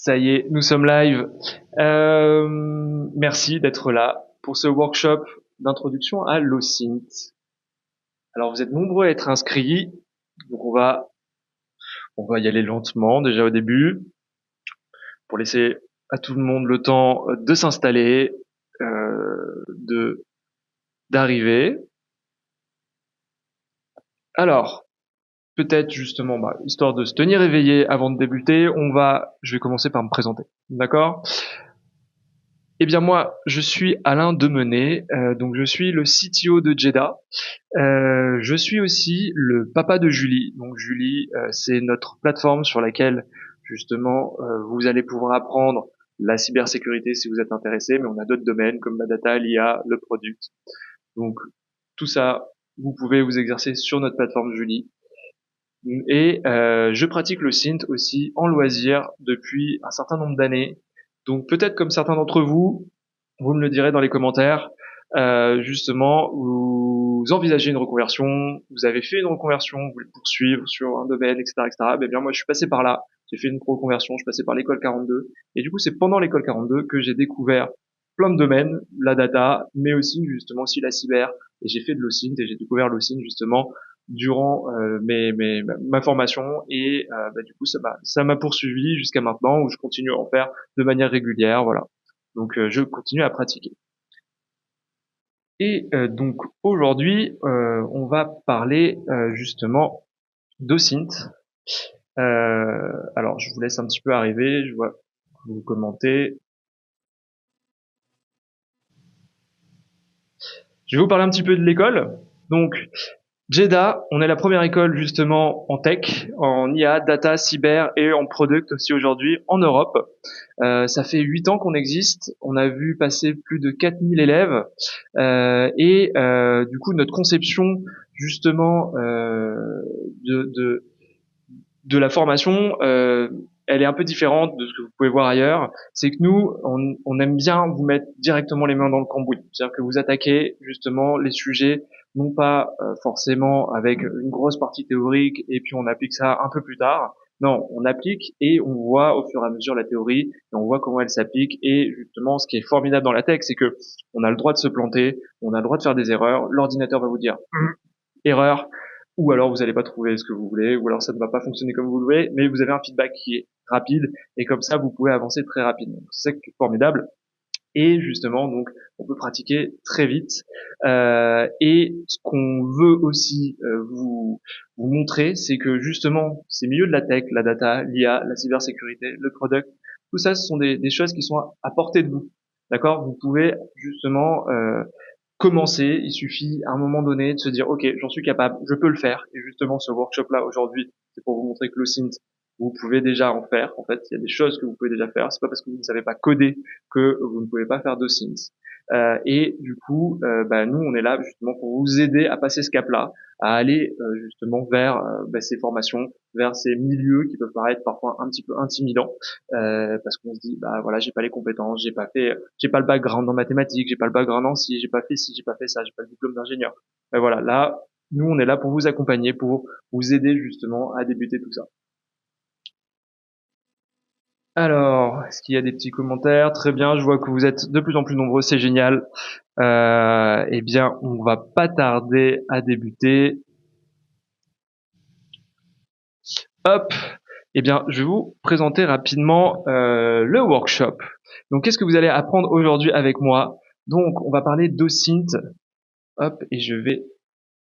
Ça y est, nous sommes live. Merci d'être là pour ce workshop d'introduction à l'OSINT. Alors vous êtes nombreux à être inscrits, donc on va y aller lentement déjà au début pour laisser à tout le monde le temps de s'installer, de d'arriver. Alors peut-être justement, histoire de se tenir éveillé avant de débuter, je vais commencer par me présenter, d'accord? Eh bien moi, je suis Alain Demenet, donc je suis le CTO de Jeddah. Je suis aussi le papa de Julie. Donc Julie, c'est notre plateforme sur laquelle justement vous allez pouvoir apprendre la cybersécurité si vous êtes intéressé, mais on a d'autres domaines comme la data, l'IA, le product. Donc tout ça, vous pouvez vous exercer sur notre plateforme Julie. Et je pratique le synth aussi en loisir depuis un certain nombre d'années. Donc peut-être comme certains d'entre vous, vous me le direz dans les commentaires, justement, vous envisagez une reconversion, vous avez fait une reconversion, vous voulez poursuivre sur un domaine, etc., etc. Ben bien moi, je suis passé par là, j'ai fait une reconversion, je suis passé par l'école 42, et du coup, c'est pendant l'école 42 que j'ai découvert plein de domaines, la data, mais aussi justement aussi la cyber, et j'ai fait de l'OSINT, et j'ai découvert l'OSINT justement durant ma formation, et du coup, ça m'a poursuivi jusqu'à maintenant, où je continue à en faire de manière régulière, voilà. Donc je continue à pratiquer. Et donc aujourd'hui, on va parler justement d'OSINT. Alors je vous laisse un petit peu arriver, je vois que vous commentez. Je vais vous parler un petit peu de l'école. Donc Jeddah, on est la première école justement en tech, en IA, data, cyber et en product aussi aujourd'hui en Europe. Ça fait 8 ans qu'on existe, on a vu passer plus de 4000 élèves du coup notre conception justement de, de, de la formation, elle est un peu différente de ce que vous pouvez voir ailleurs. C'est que nous, on aime bien vous mettre directement les mains dans le cambouis. C'est-à-dire que vous attaquez justement les sujets, non pas forcément avec une grosse partie théorique et puis on applique ça un peu plus tard. Non, on applique et on voit au fur et à mesure la théorie et on voit comment elle s'applique. Et justement, ce qui est formidable dans la tech, c'est que on a le droit de se planter, on a le droit de faire des erreurs. L'ordinateur va vous dire erreur, ou alors vous n'allez pas trouver ce que vous voulez, ou alors ça ne va pas fonctionner comme vous le voulez, mais vous avez un feedback qui est rapide, et comme ça, vous pouvez avancer très rapidement. C'est ça qui est formidable. Et justement, donc, on peut pratiquer très vite. Et ce qu'on veut aussi vous montrer, c'est que justement, ces milieux de la tech, la data, l'IA, la cybersécurité, le product, tout ça, ce sont des choses qui sont à portée de vous. D'accord? Vous pouvez justement commencer. Il suffit à un moment donné de se dire, OK, j'en suis capable, je peux le faire. Et justement, ce workshop-là aujourd'hui, c'est pour vous montrer que le synth, vous pouvez déjà en faire. En fait, il y a des choses que vous pouvez déjà faire. C'est pas parce que vous ne savez pas coder que vous ne pouvez pas faire de synth. Et du coup, nous, on est là justement pour vous aider à passer ce cap-là, à aller justement vers ces formations, vers ces milieux qui peuvent paraître parfois un petit peu intimidants, parce qu'on se dit, bah voilà, j'ai pas les compétences, j'ai pas le background en mathématiques, j'ai pas le background en ci, j'ai pas fait ça, j'ai pas le diplôme d'ingénieur. Mais voilà, là, nous, on est là pour vous accompagner, pour vous aider justement à débuter tout ça. Alors, est-ce qu'il y a des petits commentaires? Très bien, je vois que vous êtes de plus en plus nombreux, c'est génial. Eh bien, on va pas tarder à débuter. Hop. Eh bien, je vais vous présenter rapidement le workshop. Donc, qu'est-ce que vous allez apprendre aujourd'hui avec moi? Donc, on va parler d'OSINT. Hop, et je vais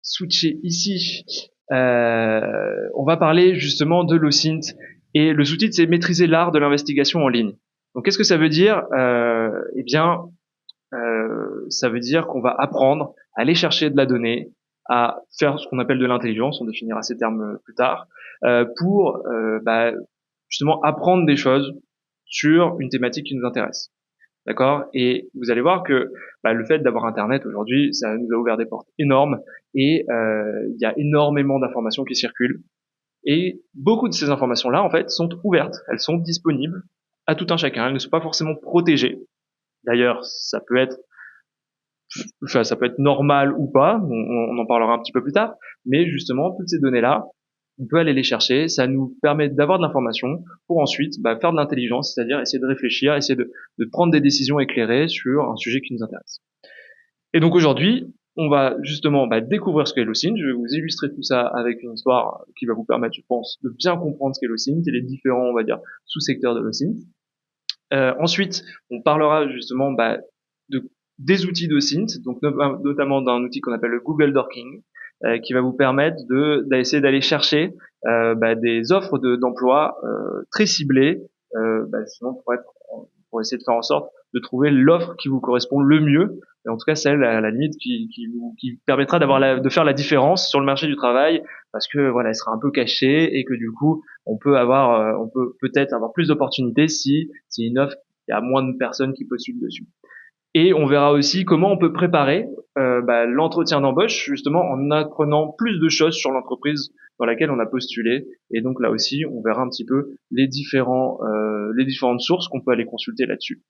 switcher ici. On va parler justement de l'OSINT. Et le sous-titre, c'est maîtriser l'art de l'investigation en ligne. Donc, qu'est-ce que ça veut dire? Eh bien, ça veut dire qu'on va apprendre à aller chercher de la donnée, à faire ce qu'on appelle de l'intelligence, on définira ces termes plus tard, pour justement apprendre des choses sur une thématique qui nous intéresse. D'accord? Et vous allez voir que le fait d'avoir Internet aujourd'hui, ça nous a ouvert des portes énormes et il y a énormément d'informations qui circulent. Et beaucoup de ces informations-là, en fait, sont ouvertes. Elles sont disponibles à tout un chacun. Elles ne sont pas forcément protégées. D'ailleurs, ça peut être normal ou pas, on en parlera un petit peu plus tard, mais justement, toutes ces données-là, on peut aller les chercher. Ça nous permet d'avoir de l'information pour ensuite faire de l'intelligence, c'est-à-dire essayer de réfléchir, essayer de prendre des décisions éclairées sur un sujet qui nous intéresse. Et donc aujourd'hui, on va justement découvrir ce qu'est l'OSINT. Je vais vous illustrer tout ça avec une histoire qui va vous permettre, je pense, de bien comprendre ce qu'est l'OSINT et les différents, on va dire, sous-secteurs de l'OSINT. Ensuite, on parlera justement des outils d'OSINT, donc notamment d'un outil qu'on appelle le Google Dorking, qui va vous permettre d'essayer d'aller chercher des offres d'emploi très ciblées, justement pour essayer de faire en sorte de trouver l'offre qui vous correspond le mieux, et en tout cas celle à la limite qui permettra de faire la différence sur le marché du travail, parce que voilà, elle sera un peu cachée et que du coup on peut peut-être avoir plus d'opportunités si une offre, il y a moins de personnes qui postulent dessus. Et on verra aussi comment on peut préparer l'entretien d'embauche, justement en apprenant plus de choses sur l'entreprise dans laquelle on a postulé. Et donc là aussi, on verra un petit peu les différentes sources qu'on peut aller consulter là-dessus.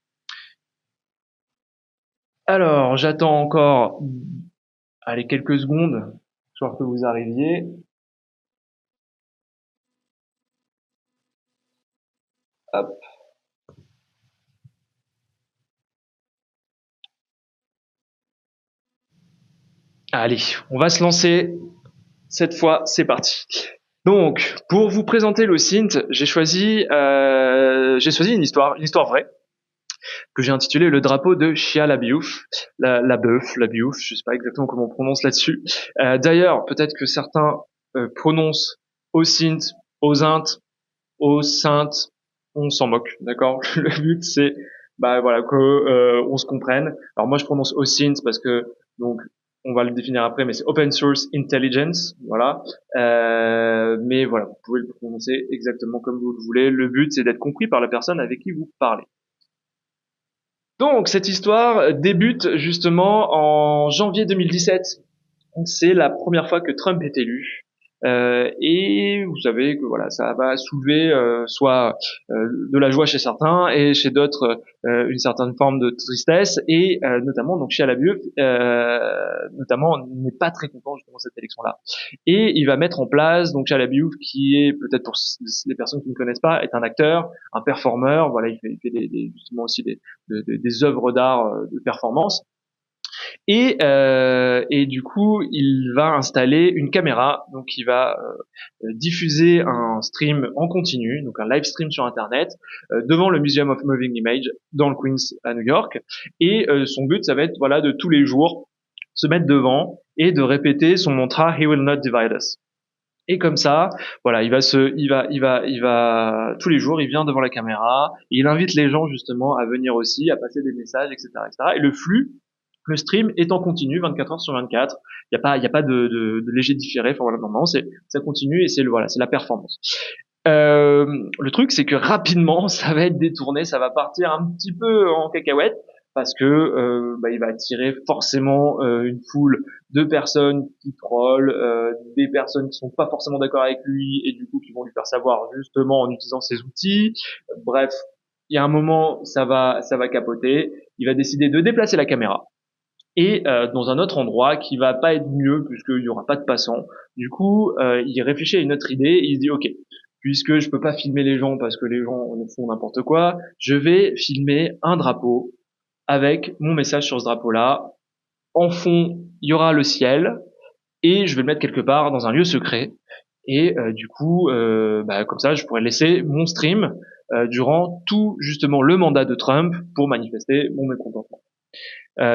Alors, j'attends encore, allez, quelques secondes, histoire que vous arriviez. Hop. Allez, on va se lancer. Cette fois, c'est parti. Donc, pour vous présenter l'OSINT, j'ai choisi une histoire vraie, que j'ai intitulée Le drapeau de Shia LaBeouf, la Biouf, je sais pas exactement comment on prononce là-dessus. D'ailleurs, peut-être que certains prononcent OSINT, OSINT, OSINT, on s'en moque, d'accord? Le but c'est que on se comprenne. Alors moi je prononce OSINT parce que donc on va le définir après, mais c'est Open Source Intelligence, voilà. Mais voilà, vous pouvez le prononcer exactement comme vous le voulez. Le but c'est d'être compris par la personne avec qui vous parlez. Donc cette histoire débute justement en janvier 2017. C'est la première fois que Trump est élu. Et vous savez que voilà, ça va soulever soit de la joie chez certains et chez d'autres une certaine forme de tristesse, et notamment donc chez Alabieux notamment n'est pas très content justement de cette élection-là, et il va mettre en place donc chez Alabieux, qui est peut-être pour les personnes qui ne connaissent pas, est un acteur, un performeur, voilà, il fait justement aussi des œuvres d'art de performance. Et du coup, il va installer une caméra, donc il va diffuser un stream en continu, donc un live stream sur Internet, devant le Museum of Moving Image dans le Queens à New York. Et son but, ça va être voilà de tous les jours se mettre devant et de répéter son mantra He will not divide us. Et comme ça, voilà, il va tous les jours, il vient devant la caméra, et il invite les gens justement à venir aussi, à passer des messages, etc., etc. Et le stream est en continu, 24 heures sur 24. Il y a pas de léger différé. Enfin voilà, normalement, ça continue et c'est la performance. Le truc, c'est que rapidement, ça va être détourné, ça va partir un petit peu en cacahuète, parce que il va attirer forcément une foule de personnes qui trollent, des personnes qui sont pas forcément d'accord avec lui et du coup qui vont lui faire savoir justement en utilisant ses outils. Bref, il y a un moment, ça va capoter. Il va décider de déplacer la caméra et dans un autre endroit qui va pas être mieux puisqu'il y aura pas de passants. Du coup, il réfléchit à une autre idée et il se dit ok, puisque je peux pas filmer les gens parce que les gens font n'importe quoi, je vais filmer un drapeau avec mon message sur ce drapeau-là. En fond, il y aura le ciel et je vais le mettre quelque part dans un lieu secret. Et du coup, comme ça, je pourrais laisser mon stream durant tout justement le mandat de Trump pour manifester mon mécontentement.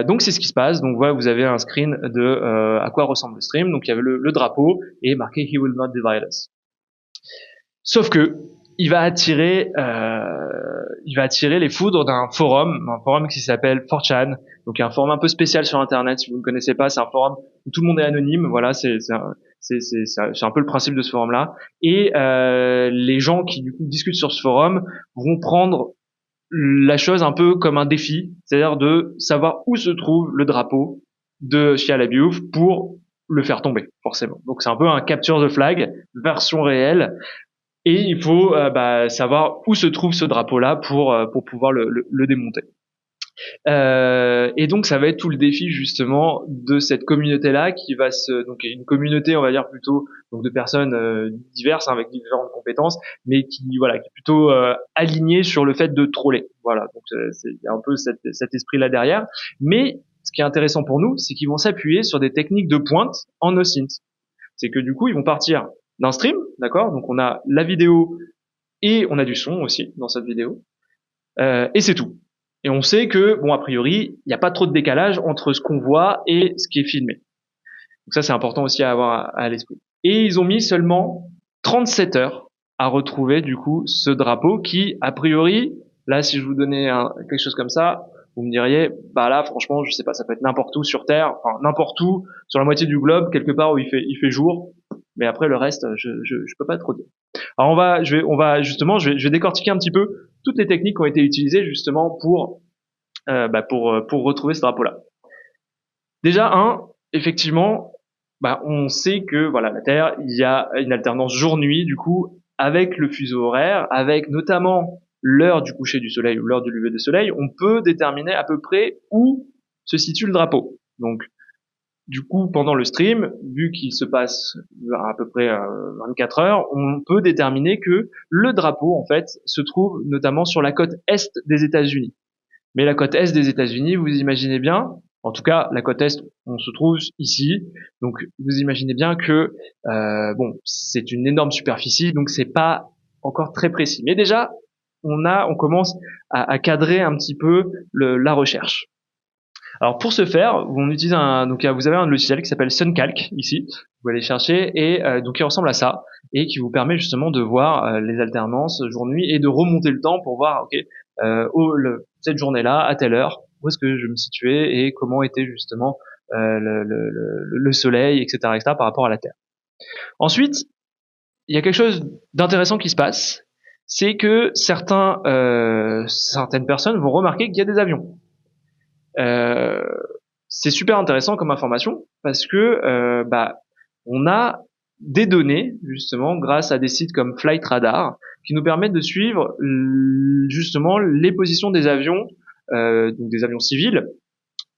Donc c'est ce qui se passe. Donc voilà, vous avez un screen de à quoi ressemble le stream. Donc il y avait le drapeau et marqué He will not divide us. Sauf que il va attirer les foudres d'un forum qui s'appelle 4chan. Donc un forum un peu spécial sur Internet. Si vous ne connaissez pas, c'est un forum où tout le monde est anonyme. Voilà, c'est un peu le principe de ce forum-là. Et les gens qui du coup discutent sur ce forum vont prendre la chose un peu comme un défi, c'est-à-dire de savoir où se trouve le drapeau de Shia LaBeouf pour le faire tomber, forcément. Donc c'est un peu un capture the flag version réelle, et il faut savoir où se trouve ce drapeau-là pour pouvoir le démonter. Et donc ça va être tout le défi justement de cette communauté-là qui va donc une communauté on va dire plutôt donc de personnes diverses hein, avec différentes compétences, mais qui voilà qui est plutôt alignée sur le fait de troller. Voilà, donc il y a un peu cet esprit-là derrière. Mais ce qui est intéressant pour nous, c'est qu'ils vont s'appuyer sur des techniques de pointe en OSINT. C'est que du coup ils vont partir d'un stream, d'accord? Donc on a la vidéo et on a du son aussi dans cette vidéo. Et c'est tout. Et on sait que, bon, a priori, il n'y a pas trop de décalage entre ce qu'on voit et ce qui est filmé. Donc ça, c'est important aussi à avoir à l'esprit. Et ils ont mis seulement 37 heures à retrouver, du coup, ce drapeau qui, a priori, là, si je vous donnais quelque chose comme ça, vous me diriez, bah là, franchement, je sais pas, ça peut être n'importe où sur Terre, enfin, n'importe où, sur la moitié du globe, quelque part où il fait jour. Mais après, le reste, je peux pas trop dire. Alors je vais décortiquer un petit peu toutes les techniques qui ont été utilisées justement pour retrouver ce drapeau-là. Déjà effectivement, on sait que voilà la Terre, il y a une alternance jour-nuit du coup avec le fuseau horaire, avec notamment l'heure du coucher du soleil ou l'heure du lever du soleil, on peut déterminer à peu près où se situe le drapeau. Donc du coup, pendant le stream, vu qu'il se passe à peu près 24 heures, on peut déterminer que le drapeau, en fait, se trouve notamment sur la côte est des États-Unis. Mais la côte est des États-Unis, vous imaginez bien, en tout cas, la côte est, on se trouve ici. Donc, vous imaginez bien que, c'est une énorme superficie, donc c'est pas encore très précis. Mais déjà, on commence à cadrer un petit peu la recherche. Alors pour ce faire, on utilise vous avez un logiciel qui s'appelle SunCalc ici. Vous allez chercher et donc il ressemble à ça et qui vous permet justement de voir les alternances jour-nuit et de remonter le temps pour voir cette journée-là à telle heure où est-ce que je me situais et comment était justement le soleil, etc., par rapport à la Terre. Ensuite, il y a quelque chose d'intéressant qui se passe, c'est que certaines personnes vont remarquer qu'il y a des avions. Euh, c'est super intéressant comme information parce que on a des données justement grâce à des sites comme Flight Radar qui nous permettent de suivre justement les positions des avions, donc des avions civils,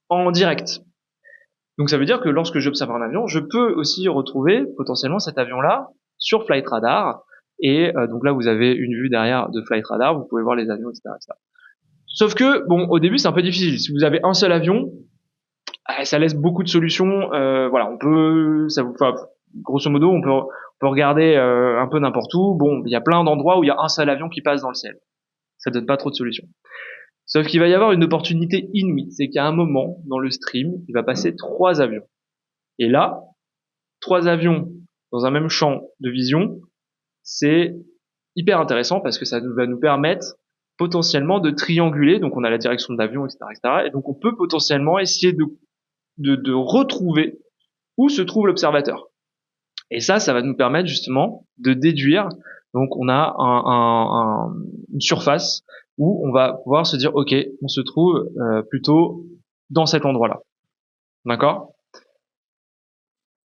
en direct. Donc ça veut dire que lorsque j'observe un avion, je peux aussi retrouver potentiellement cet avion-là sur Flight Radar. Et donc là, vous avez une vue derrière de Flight Radar, vous pouvez voir les avions, etc., etc. Sauf que, bon, au début, c'est un peu difficile. Si vous avez un seul avion, ça laisse beaucoup de solutions. Voilà, grosso modo, on peut regarder un peu n'importe où. Bon, il y a plein d'endroits où il y a un seul avion qui passe dans le ciel. Ça donne pas trop de solutions. Sauf qu'il va y avoir une opportunité inouïe, c'est qu'à un moment dans le stream, il va passer 3 avions. Et là, 3 avions dans un même champ de vision, c'est hyper intéressant parce que ça va nous permettre potentiellement de trianguler. Donc on a la direction de l'avion, etc., etc. Et donc on peut potentiellement essayer de retrouver où se trouve l'observateur. Et ça va nous permettre justement de déduire. Donc on a une surface où on va pouvoir se dire, ok, on se trouve plutôt dans cet endroit-là. D'accord?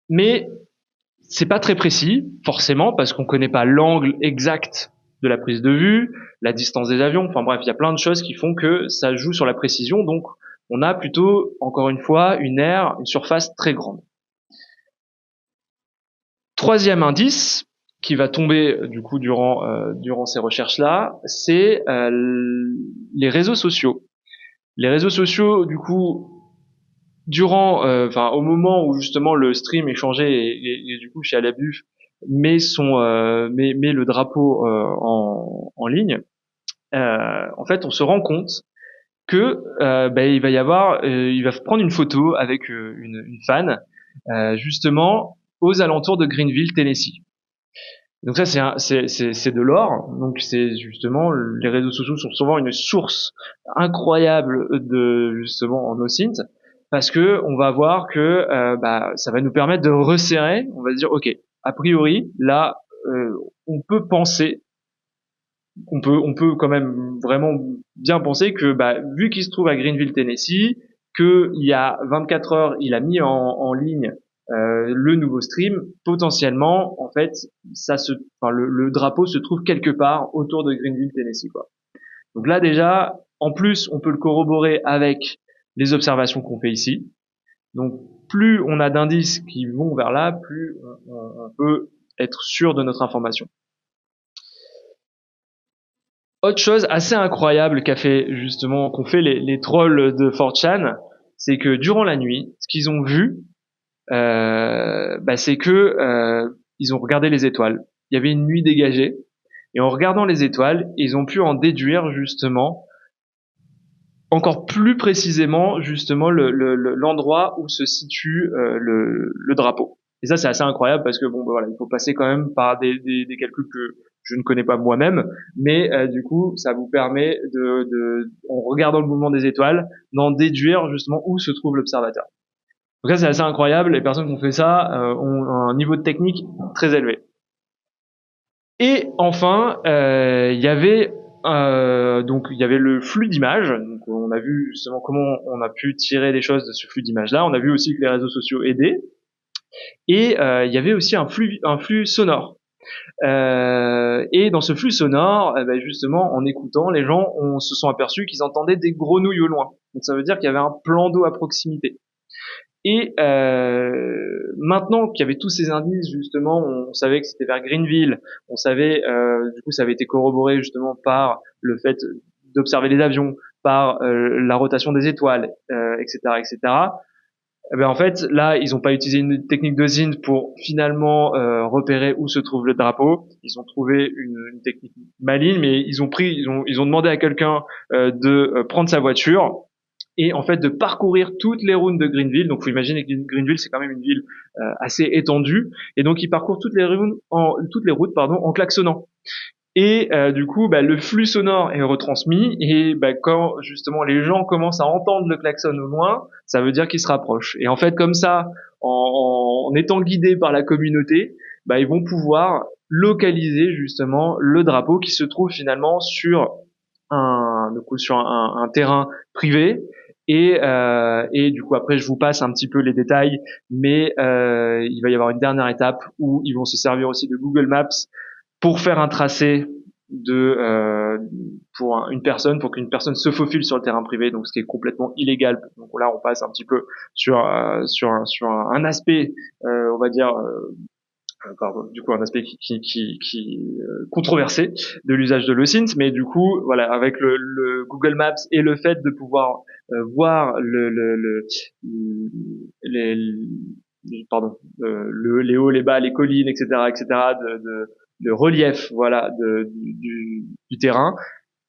Mais c'est pas très précis, forcément, parce qu'on connaît pas l'angle exact de la prise de vue, la distance des avions. Enfin bref, il y a plein de choses qui font que ça joue sur la précision. Donc on a plutôt, encore une fois, une surface très grande. Troisième indice qui va tomber du coup durant ces recherches-là, c'est les réseaux sociaux. Les réseaux sociaux, du coup, au moment où justement le stream est changé et du coup chez Alabuf met le drapeau en ligne, en fait, on se rend compte que il va prendre une photo avec une fan justement aux alentours de Greenville, Tennessee. Donc ça c'est de l'or. Donc c'est justement les réseaux sociaux sont souvent une source incroyable de justement en OSINT parce que on va voir que ça va nous permettre de resserrer. On va se dire ok, a priori là on peut penser on peut quand même vraiment bien penser que vu qu'il se trouve à Greenville, Tennessee, qu'il y a 24 heures, il a mis en ligne le nouveau stream, potentiellement, en fait, le drapeau se trouve quelque part autour de Greenville, Tennessee, quoi. Donc là déjà, en plus, on peut le corroborer avec les observations qu'on fait ici. Donc plus on a d'indices qui vont vers là, plus on peut être sûr de notre information. Autre chose assez incroyable qu'ont fait les trolls de 4chan, c'est que durant la nuit, ce qu'ils ont vu, c'est que ils ont regardé les étoiles. Il y avait une nuit dégagée, et en regardant les étoiles, ils ont pu en déduire justement encore plus précisément justement l'endroit où se situe le drapeau. Et ça c'est assez incroyable parce que bon voilà, il faut passer quand même par des calculs que je ne connais pas moi-même, mais du coup ça vous permet en regardant le mouvement des étoiles, d'en déduire justement où se trouve l'observateur. Donc ça c'est assez incroyable. Les personnes qui ont fait ça ont un niveau de technique très élevé. Et enfin, donc il y avait le flux d'images. Donc on a vu justement comment on a pu tirer des choses de ce flux d'images-là. On a vu aussi que les réseaux sociaux aidaient. Et il y avait aussi un flux sonore. Et dans ce flux sonore, justement, en écoutant, les gens se sont aperçus qu'ils entendaient des grenouilles au loin. Donc ça veut dire qu'il y avait un plan d'eau à proximité. Et maintenant qu'il y avait tous ces indices, justement, on savait que c'était vers Greenville, on savait, du coup, ça avait été corroboré justement par le fait d'observer les avions, par la rotation des étoiles, etc., etc. Eh ben en fait, là, ils n'ont pas utilisé une technique de ZINT pour finalement repérer où se trouve le drapeau. Ils ont trouvé une technique maligne, mais ils ont demandé à quelqu'un de prendre sa voiture et en fait de parcourir toutes les routes de Greenville. Donc, faut imaginer que Greenville c'est quand même une ville assez étendue, et donc ils parcourent toutes les routes en klaxonnant. Et du coup, le flux sonore est retransmis, et quand justement les gens commencent à entendre le klaxon au loin, ça veut dire qu'ils se rapprochent. Et en fait, comme ça, en étant guidés par la communauté, ils vont pouvoir localiser justement le drapeau qui se trouve finalement sur un terrain privé. Et du coup après je vous passe un petit peu les détails, mais il va y avoir une dernière étape où ils vont se servir aussi de Google Maps pour faire un tracé pour qu'une personne se faufile sur le terrain privé, donc ce qui est complètement illégal. Donc là on passe un petit peu sur un aspect on va dire du coup un aspect qui controversé de l'usage de l'OSINT, mais du coup voilà, avec le Google Maps et le fait de pouvoir voir les les hauts, les bas, les collines, etc., de relief, voilà, du terrain.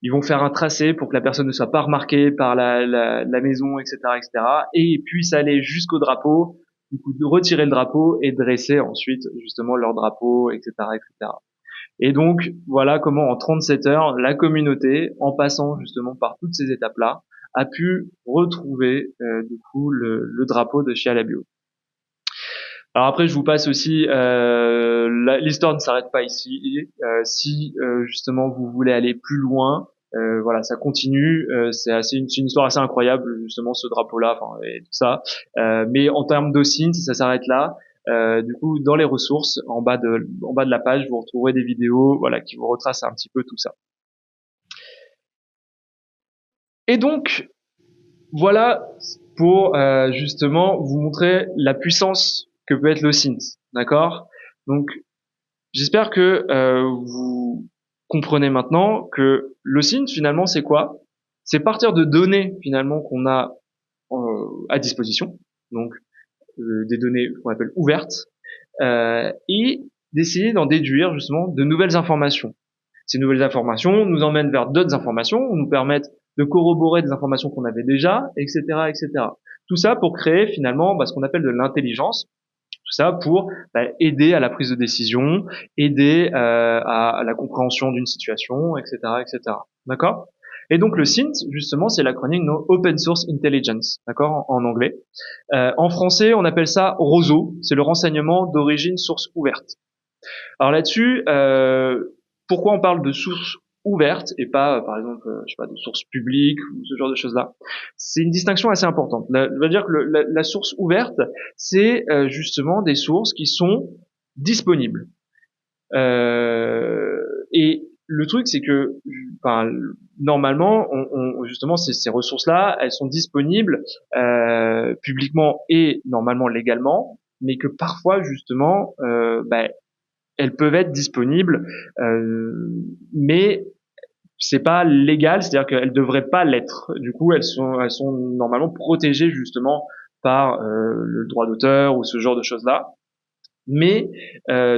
Ils vont faire un tracé pour que la personne ne soit pas remarquée par la maison, etc., etc., et puisse aller jusqu'au drapeau, du coup, de retirer le drapeau et dresser ensuite, justement, leur drapeau, etc., etc. Et donc, voilà comment, en 37 heures, la communauté, en passant, justement, par toutes ces étapes-là, a pu retrouver, du coup, le drapeau de Chialabio. Alors après, je vous passe aussi, l'histoire ne s'arrête pas ici. Si justement vous voulez aller plus loin, voilà, ça continue. C'est une histoire assez incroyable, justement ce drapeau-là, enfin et tout ça. Mais en termes d'OSINT, ça s'arrête là. Du coup, dans les ressources, en bas de la page, vous retrouverez des vidéos, voilà, qui vous retracent un petit peu tout ça. Et donc, voilà pour justement vous montrer la puissance que peut être l'OSINT, d'accord? Donc j'espère que vous comprenez maintenant que l'OSINT finalement c'est quoi? C'est partir de données finalement qu'on a à disposition, donc des données qu'on appelle ouvertes, et d'essayer d'en déduire justement de nouvelles informations. Ces nouvelles informations nous emmènent vers d'autres informations, nous permettent de corroborer des informations qu'on avait déjà, etc., etc. Tout ça pour créer finalement ce qu'on appelle de l'intelligence. Tout ça pour aider à la prise de décision, aider à la compréhension d'une situation, etc., etc. D'accord? Et donc le SINT, justement, c'est l'acronyme Open Source Intelligence, d'accord, en anglais. En français, on appelle ça ROSO, c'est le renseignement d'origine source ouverte. Alors là-dessus, pourquoi on parle de source ouverte et pas, par exemple, je sais pas, de source publique ou ce genre de choses-là? C'est une distinction assez importante. Ça veut dire que la source ouverte, c'est justement des sources qui sont disponibles. Et le truc, c'est que, enfin, normalement, justement, ces ressources-là, elles sont disponibles publiquement et normalement légalement, mais que parfois, justement, elles peuvent être disponibles, mais c'est pas légal, c'est-à-dire qu'elles devraient pas l'être. Du coup, elles sont normalement protégées justement par le droit d'auteur ou ce genre de choses-là. Mais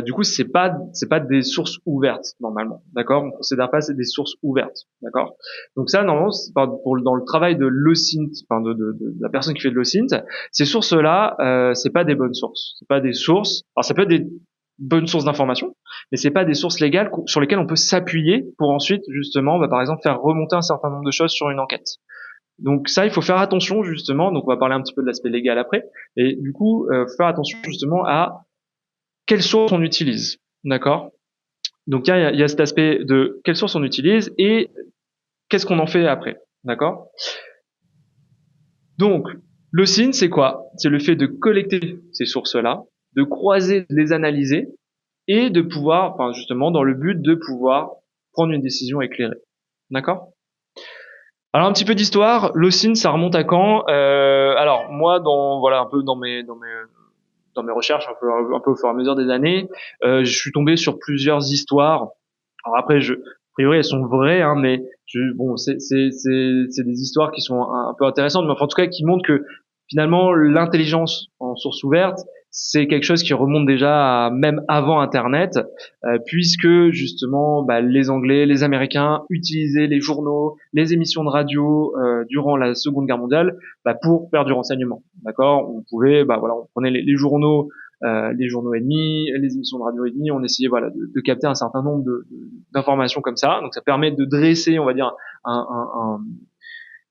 du coup, c'est pas des sources ouvertes normalement, d'accord? On considère pas c'est des sources ouvertes, d'accord? Donc ça, normalement, dans le travail de l'OSINT, enfin de la personne qui fait de l'OSINT, ces sources-là, c'est pas des bonnes sources, c'est pas des sources. Alors ça peut être des bonnes sources d'information, mais c'est pas des sources légales sur lesquelles on peut s'appuyer pour ensuite justement, par exemple, faire remonter un certain nombre de choses sur une enquête. Donc ça, il faut faire attention justement. Donc on va parler un petit peu de l'aspect légal après. Et du coup, faire attention justement à quelle source on utilise, d'accord? Donc il y a cet aspect de quelle source on utilise et qu'est-ce qu'on en fait après, d'accord? Donc le SIN, c'est quoi? C'est le fait de collecter ces sources-là, de croiser, de les analyser et de pouvoir, enfin justement dans le but de pouvoir prendre une décision éclairée, d'accord? Alors un petit peu d'histoire, le SIN, ça remonte à quand? Alors moi, un peu dans mes recherches, un peu au fur et à mesure des années, je suis tombé sur plusieurs histoires. Alors après, a priori, elles sont vraies, hein, mais bon, c'est des histoires qui sont un peu intéressantes, mais enfin, en tout cas, qui montrent que finalement, l'intelligence en source ouverte, c'est quelque chose qui remonte déjà à même avant Internet, puisque justement, les Anglais, les Américains utilisaient les journaux, les émissions de radio durant la Seconde Guerre mondiale, pour faire du renseignement. D'accord? On pouvait, voilà, on prenait les journaux ennemis, les émissions de radio ennemies, on essayait voilà de capter un certain nombre d'informations comme ça. Donc ça permet de dresser, on va dire,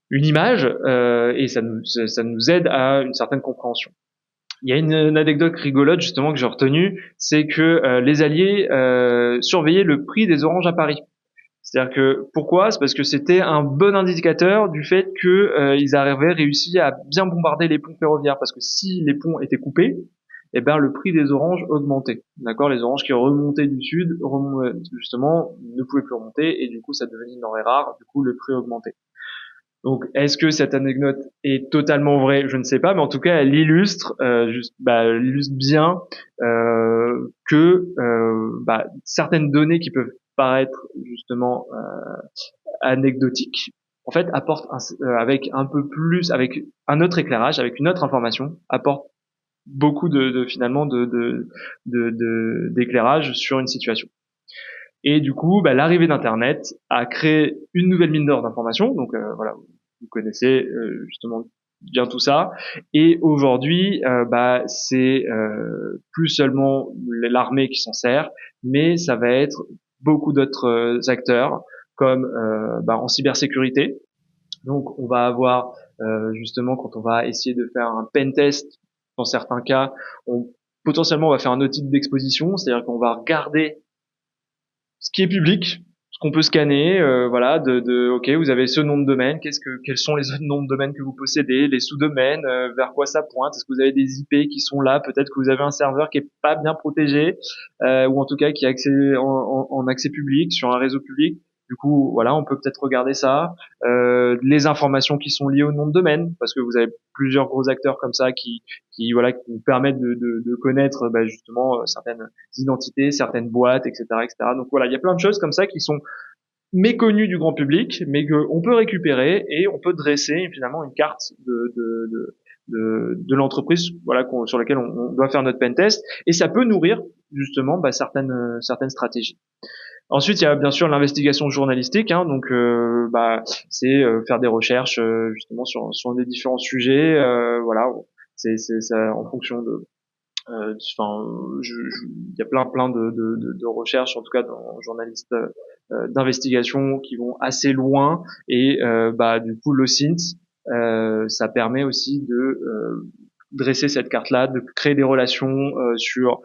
une image et ça nous aide à une certaine compréhension. Il y a une anecdote rigolote justement que j'ai retenue, c'est que les Alliés surveillaient le prix des oranges à Paris. C'est-à-dire que pourquoi? C'est parce que c'était un bon indicateur du fait que ils avaient réussi à bien bombarder les ponts ferroviaires. Parce que si les ponts étaient coupés, eh ben le prix des oranges augmentait. D'accord? Les oranges qui remontaient du sud, justement, ne pouvaient plus remonter et du coup ça devenait une denrée rare. Du coup le prix augmentait. Donc, est-ce que cette anecdote est totalement vraie? Je ne sais pas, mais en tout cas, elle illustre, elle illustre bien que certaines données qui peuvent paraître justement anecdotiques, en fait, apportent avec un peu plus, avec un autre éclairage, avec une autre information, apportent beaucoup finalement d'éclairage sur une situation. Et du coup, l'arrivée d'Internet a créé une nouvelle mine d'or d'informations. Donc voilà, vous connaissez justement bien tout ça. Et aujourd'hui, c'est plus seulement l'armée qui s'en sert, mais ça va être beaucoup d'autres acteurs, comme en cybersécurité. Donc on va avoir justement quand on va essayer de faire un pen test, dans certains cas, potentiellement on va faire un audit d'exposition, c'est-à-dire qu'on va regarder ce qui est public, ce qu'on peut scanner, voilà, ok, vous avez ce nom de domaine, quels sont les autres noms de domaines que vous possédez, les sous-domaines, vers quoi ça pointe, est-ce que vous avez des IP qui sont là, peut-être que vous avez un serveur qui est pas bien protégé, ou en tout cas qui est accès en accès public sur un réseau public. Du coup, voilà, on peut peut-être regarder ça, les informations qui sont liées au nom de domaine, parce que vous avez plusieurs gros acteurs comme ça qui voilà qui nous permettent de connaître justement certaines identités, certaines boîtes, etc., etc. Donc voilà, il y a plein de choses comme ça qui sont méconnues du grand public, mais qu'on peut récupérer et on peut dresser finalement une carte de l'entreprise, voilà, sur laquelle on doit faire notre pen test, et ça peut nourrir justement certaines stratégies. Ensuite, il y a bien sûr l'investigation journalistique, hein, donc c'est faire des recherches justement sur des différents sujets, voilà, c'est ça en fonction de enfin, il y a plein de recherches, en tout cas dans journalistes d'investigation qui vont assez loin et du coup l'OSINT, ça permet aussi de dresser cette carte-là, de créer des relations sur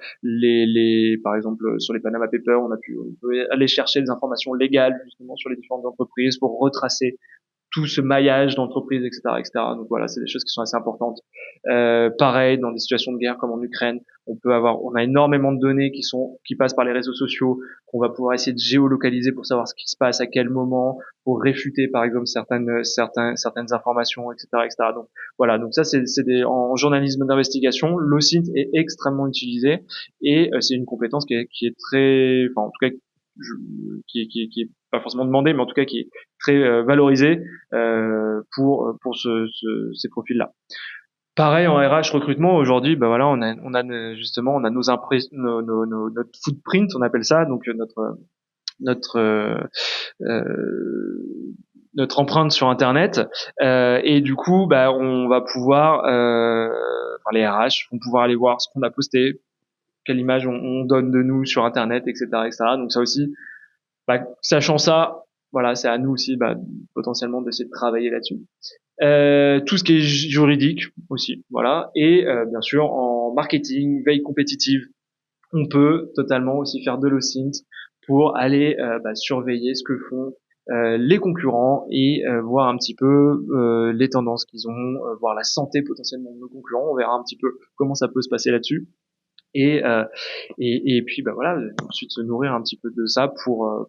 par exemple sur les Panama Papers, on peut aller chercher des informations légales justement sur les différentes entreprises pour retracer tout ce maillage d'entreprise, etc., etc. Donc voilà, c'est des choses qui sont assez importantes. Pareil, dans des situations de guerre comme en Ukraine, on a énormément de données qui passent par les réseaux sociaux, qu'on va pouvoir essayer de géolocaliser pour savoir ce qui se passe à quel moment, pour réfuter par exemple certaines informations, etc., etc. Donc voilà, donc ça en journalisme d'investigation, l'OSINT est extrêmement utilisé et c'est une compétence qui est très, enfin en tout cas qui est pas forcément demandée, mais en tout cas qui est très valorisée pour ces profils-là. Pareil en RH recrutement aujourd'hui, bah voilà, justement on a notre footprint, on appelle ça, donc notre euh, notre empreinte sur Internet, et du coup, bah on va pouvoir, enfin les RH vont pouvoir aller voir ce qu'on a posté, quelle image on donne de nous sur Internet, etc., etc. Donc ça aussi, bah, sachant ça, voilà, c'est à nous aussi, bah, potentiellement d'essayer de travailler là-dessus. Tout ce qui est juridique aussi, voilà. Et bien sûr, en marketing, veille compétitive, on peut totalement aussi faire de l'OSINT pour aller surveiller ce que font les concurrents et voir un petit peu les tendances qu'ils ont, voir la santé potentiellement de nos concurrents. On verra un petit peu comment ça peut se passer là-dessus. Et, euh, et puis bah voilà, ensuite se nourrir un petit peu de ça pour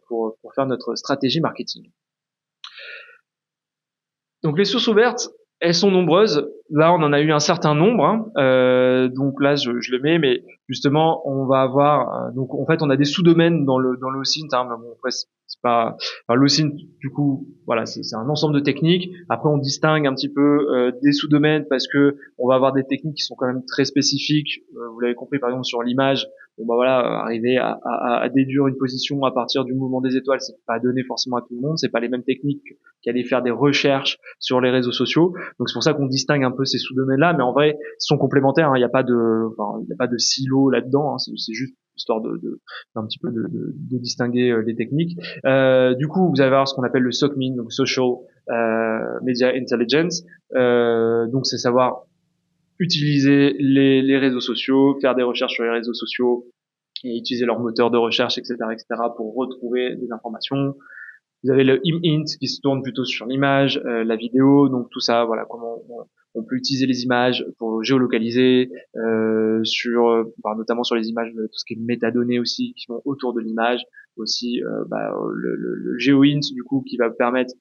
faire notre stratégie marketing. Donc les sources ouvertes, elles sont nombreuses. Là, on en a eu un certain nombre, hein. Donc là, je le mets, mais justement, on va avoir. Donc en fait, on a des sous-domaines dans l'OSINT. Hein, mais bon, après, c'est pas. Enfin, l'OSINT, du coup, voilà, c'est un ensemble de techniques. Après, on distingue un petit peu des sous-domaines parce que on va avoir des techniques qui sont quand même très spécifiques. Vous l'avez compris, par exemple sur l'image. Bon bah voilà, arriver à déduire une position à partir du mouvement des étoiles, c'est pas donné forcément à tout le monde. C'est pas les mêmes techniques qu'aller faire des recherches sur les réseaux sociaux. Donc c'est pour ça qu'on distingue un peu ces sous-domaines-là, mais en vrai, ils sont complémentaires. Hein. Il n'y a pas de silo là-dedans. Hein. C'est juste histoire d'un petit peu de distinguer les techniques. Du coup, vous allez avoir ce qu'on appelle le SOCMIN, donc Social Media Intelligence. Donc c'est savoir utiliser les réseaux sociaux, faire des recherches sur les réseaux sociaux et utiliser leur moteur de recherche, etc., etc., pour retrouver des informations. Vous avez le ImInt qui se tourne plutôt sur l'image, la vidéo, donc tout ça, voilà, comment on peut utiliser les images pour géolocaliser, notamment sur les images, tout ce qui est métadonnées aussi qui sont autour de l'image, aussi le GeoInt du coup qui va permettre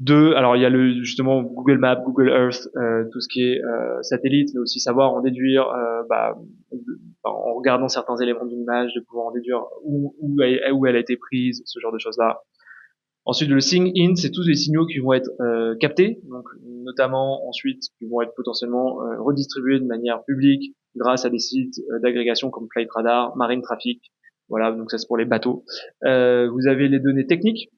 alors il y a justement Google Maps, Google Earth, tout ce qui est satellite, mais aussi savoir en déduire, en regardant certains éléments d'une image, de pouvoir en déduire où elle a été prise, ce genre de choses-là. Ensuite, le sign-in, c'est tous les signaux qui vont être captés, donc notamment ensuite qui vont être potentiellement redistribués de manière publique grâce à des sites d'agrégation comme Flight Radar, Marine Traffic. Voilà, donc ça c'est pour les bateaux. Vous avez les données techniques,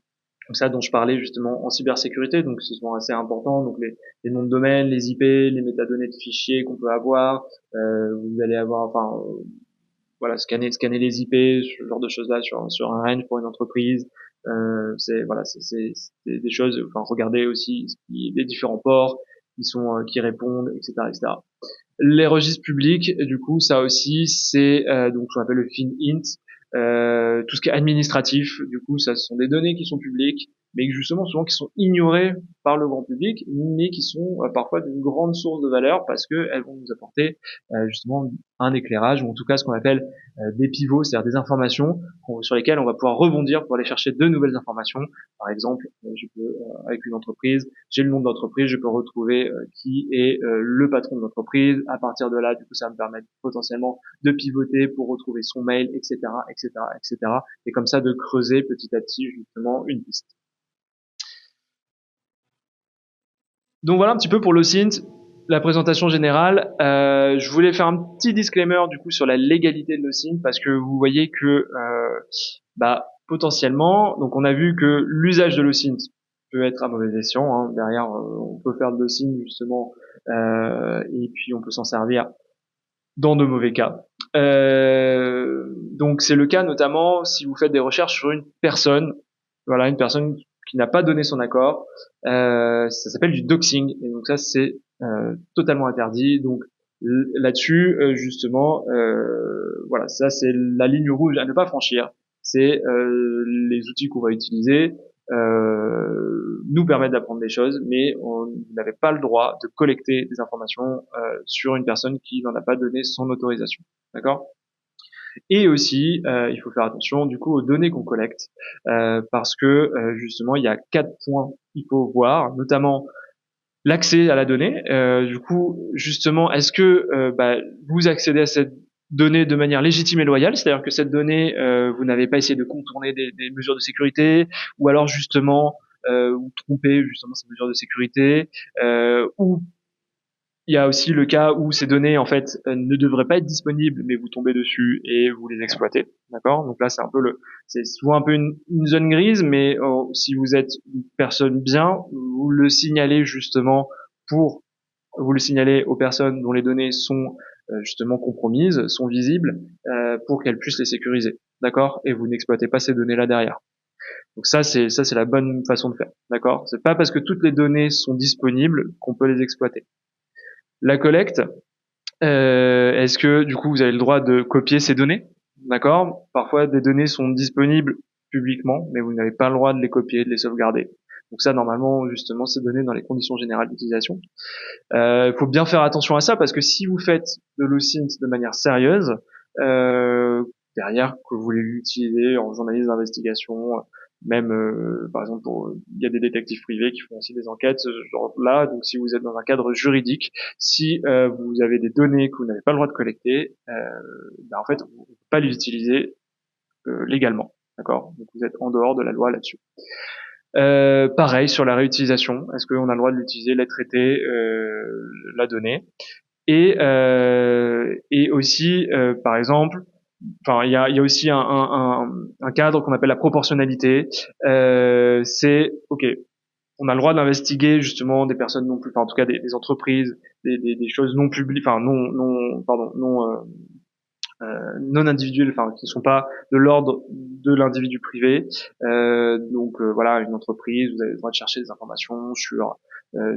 donc ça dont je parlais justement en cybersécurité, donc c'est souvent assez important. Donc les noms de domaine, les IP, les métadonnées de fichiers qu'on peut avoir. Vous allez avoir, voilà, scanner les IP, ce genre de choses-là sur un range pour une entreprise. C'est des choses. Enfin, regarder aussi les différents ports qui répondent, etc., etc. Les registres publics, du coup, ça aussi, c'est donc ce qu'on appelle le FinInt. Tout ce qui est administratif, du coup, ça ce sont des données qui sont publiques, mais justement souvent qui sont ignorées par le grand public, mais qui sont parfois d'une grande source de valeur parce que elles vont nous apporter justement un éclairage ou en tout cas ce qu'on appelle des pivots, c'est-à-dire des informations sur lesquelles on va pouvoir rebondir pour aller chercher de nouvelles informations. Par exemple, je peux avec une entreprise, j'ai le nom de l'entreprise, je peux retrouver qui est le patron de l'entreprise. À partir de là, du coup, ça va me permettre potentiellement de pivoter pour retrouver son mail, etc., etc., etc. Et comme ça, de creuser petit à petit justement une piste. Donc voilà un petit peu pour l'OSINT, la présentation générale. Je voulais faire un petit disclaimer du coup sur la légalité de l'OSINT parce que vous voyez que potentiellement, donc on a vu que l'usage de l'OSINT peut être à mauvais escient. Hein. Derrière, on peut faire de l'OSINT justement et puis on peut s'en servir dans de mauvais cas. Donc c'est le cas notamment si vous faites des recherches sur une personne, voilà, une personne qui n'a pas donné son accord. Ça s'appelle du doxing et donc ça c'est totalement interdit. Donc là-dessus justement, voilà, ça c'est la ligne rouge à ne pas franchir. C'est les outils qu'on va utiliser. nous permettent d'apprendre des choses, mais on n'avait pas le droit de collecter des informations sur une personne qui n'en a pas donné son autorisation. D'accord? Et aussi, il faut faire attention du coup aux données qu'on collecte, parce que justement, il y a 4 points qu'il faut voir, notamment l'accès à la donnée. Du coup, justement, est-ce que vous accédez à cette donnée de manière légitime et loyale, c'est-à-dire que cette donnée, vous n'avez pas essayé de contourner des mesures de sécurité, ou alors justement vous tromper justement ces mesures de sécurité, ou il y a aussi le cas où ces données en fait ne devraient pas être disponibles, mais vous tombez dessus et vous les exploitez. D'accord? Donc là, c'est souvent un peu une zone grise, mais si vous êtes une personne bien, vous le signalez justement pour vous le signalez aux personnes dont les données sont justement compromises, sont visibles, pour qu'elles puissent les sécuriser. D'accord? Et vous n'exploitez pas ces données-là derrière. Donc ça c'est la bonne façon de faire. D'accord? C'est pas parce que toutes les données sont disponibles qu'on peut les exploiter. La collecte, est-ce que du coup vous avez le droit de copier ces données? D'accord? Parfois des données sont disponibles publiquement, mais vous n'avez pas le droit de les copier, de les sauvegarder. Donc ça, normalement, justement, c'est donné dans les conditions générales d'utilisation. Il faut bien faire attention à ça parce que si vous faites de l'OSINT de manière sérieuse, euh, derrière que vous voulez l'utiliser en journaliste d'investigation, même par exemple il y a des détectives privés qui font aussi des enquêtes ce genre là. Donc si vous êtes dans un cadre juridique, si vous avez des données que vous n'avez pas le droit de collecter, en fait vous ne pouvez pas les utiliser légalement. D'accord? Donc vous êtes en dehors de la loi là-dessus. Pareil sur la réutilisation. Est-ce qu'on a le droit de l'utiliser, la traiter, la donnée? Et aussi, par exemple, enfin, il y a aussi un cadre qu'on appelle la proportionnalité. C'est ok, on a le droit d'investiguer justement des personnes non plus, enfin en tout cas des entreprises, des choses non publiques, enfin non individuelles, enfin qui ne sont pas de l'ordre de l'individu privé. Voilà, une entreprise, vous avez le droit de chercher des informations sur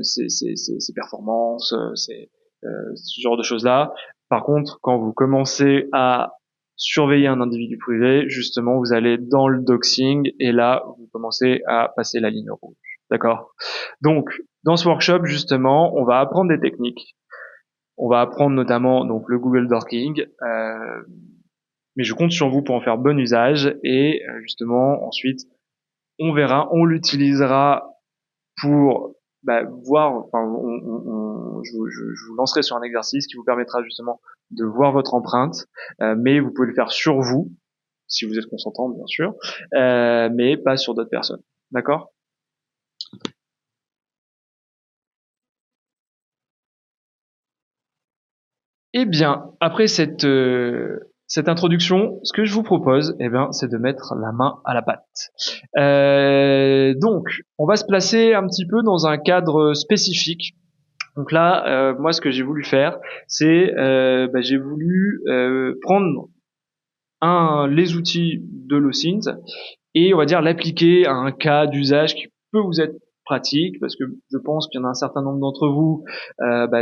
ses performances, ce genre de choses-là. Par contre, quand vous commencez à surveiller un individu privé, justement, vous allez dans le doxing et là, vous commencez à passer la ligne rouge. D'accord? Donc, dans ce workshop, justement, on va apprendre des techniques. On va apprendre notamment donc le Google Dorking, mais je compte sur vous pour en faire bon usage et justement ensuite on verra, on l'utilisera pour voir. Enfin, je vous lancerai sur un exercice qui vous permettra justement de voir votre empreinte, mais vous pouvez le faire sur vous si vous êtes consentant bien sûr, mais pas sur d'autres personnes. D'accord? Eh bien, après cette introduction, ce que je vous propose, eh bien, c'est de mettre la main à la pâte. Donc, on va se placer un petit peu dans un cadre spécifique. Donc là, moi, ce que j'ai voulu faire, c'est j'ai voulu prendre les outils de l'OSINT et on va dire l'appliquer à un cas d'usage qui peut vous être pratique parce que je pense qu'il y en a un certain nombre d'entre vous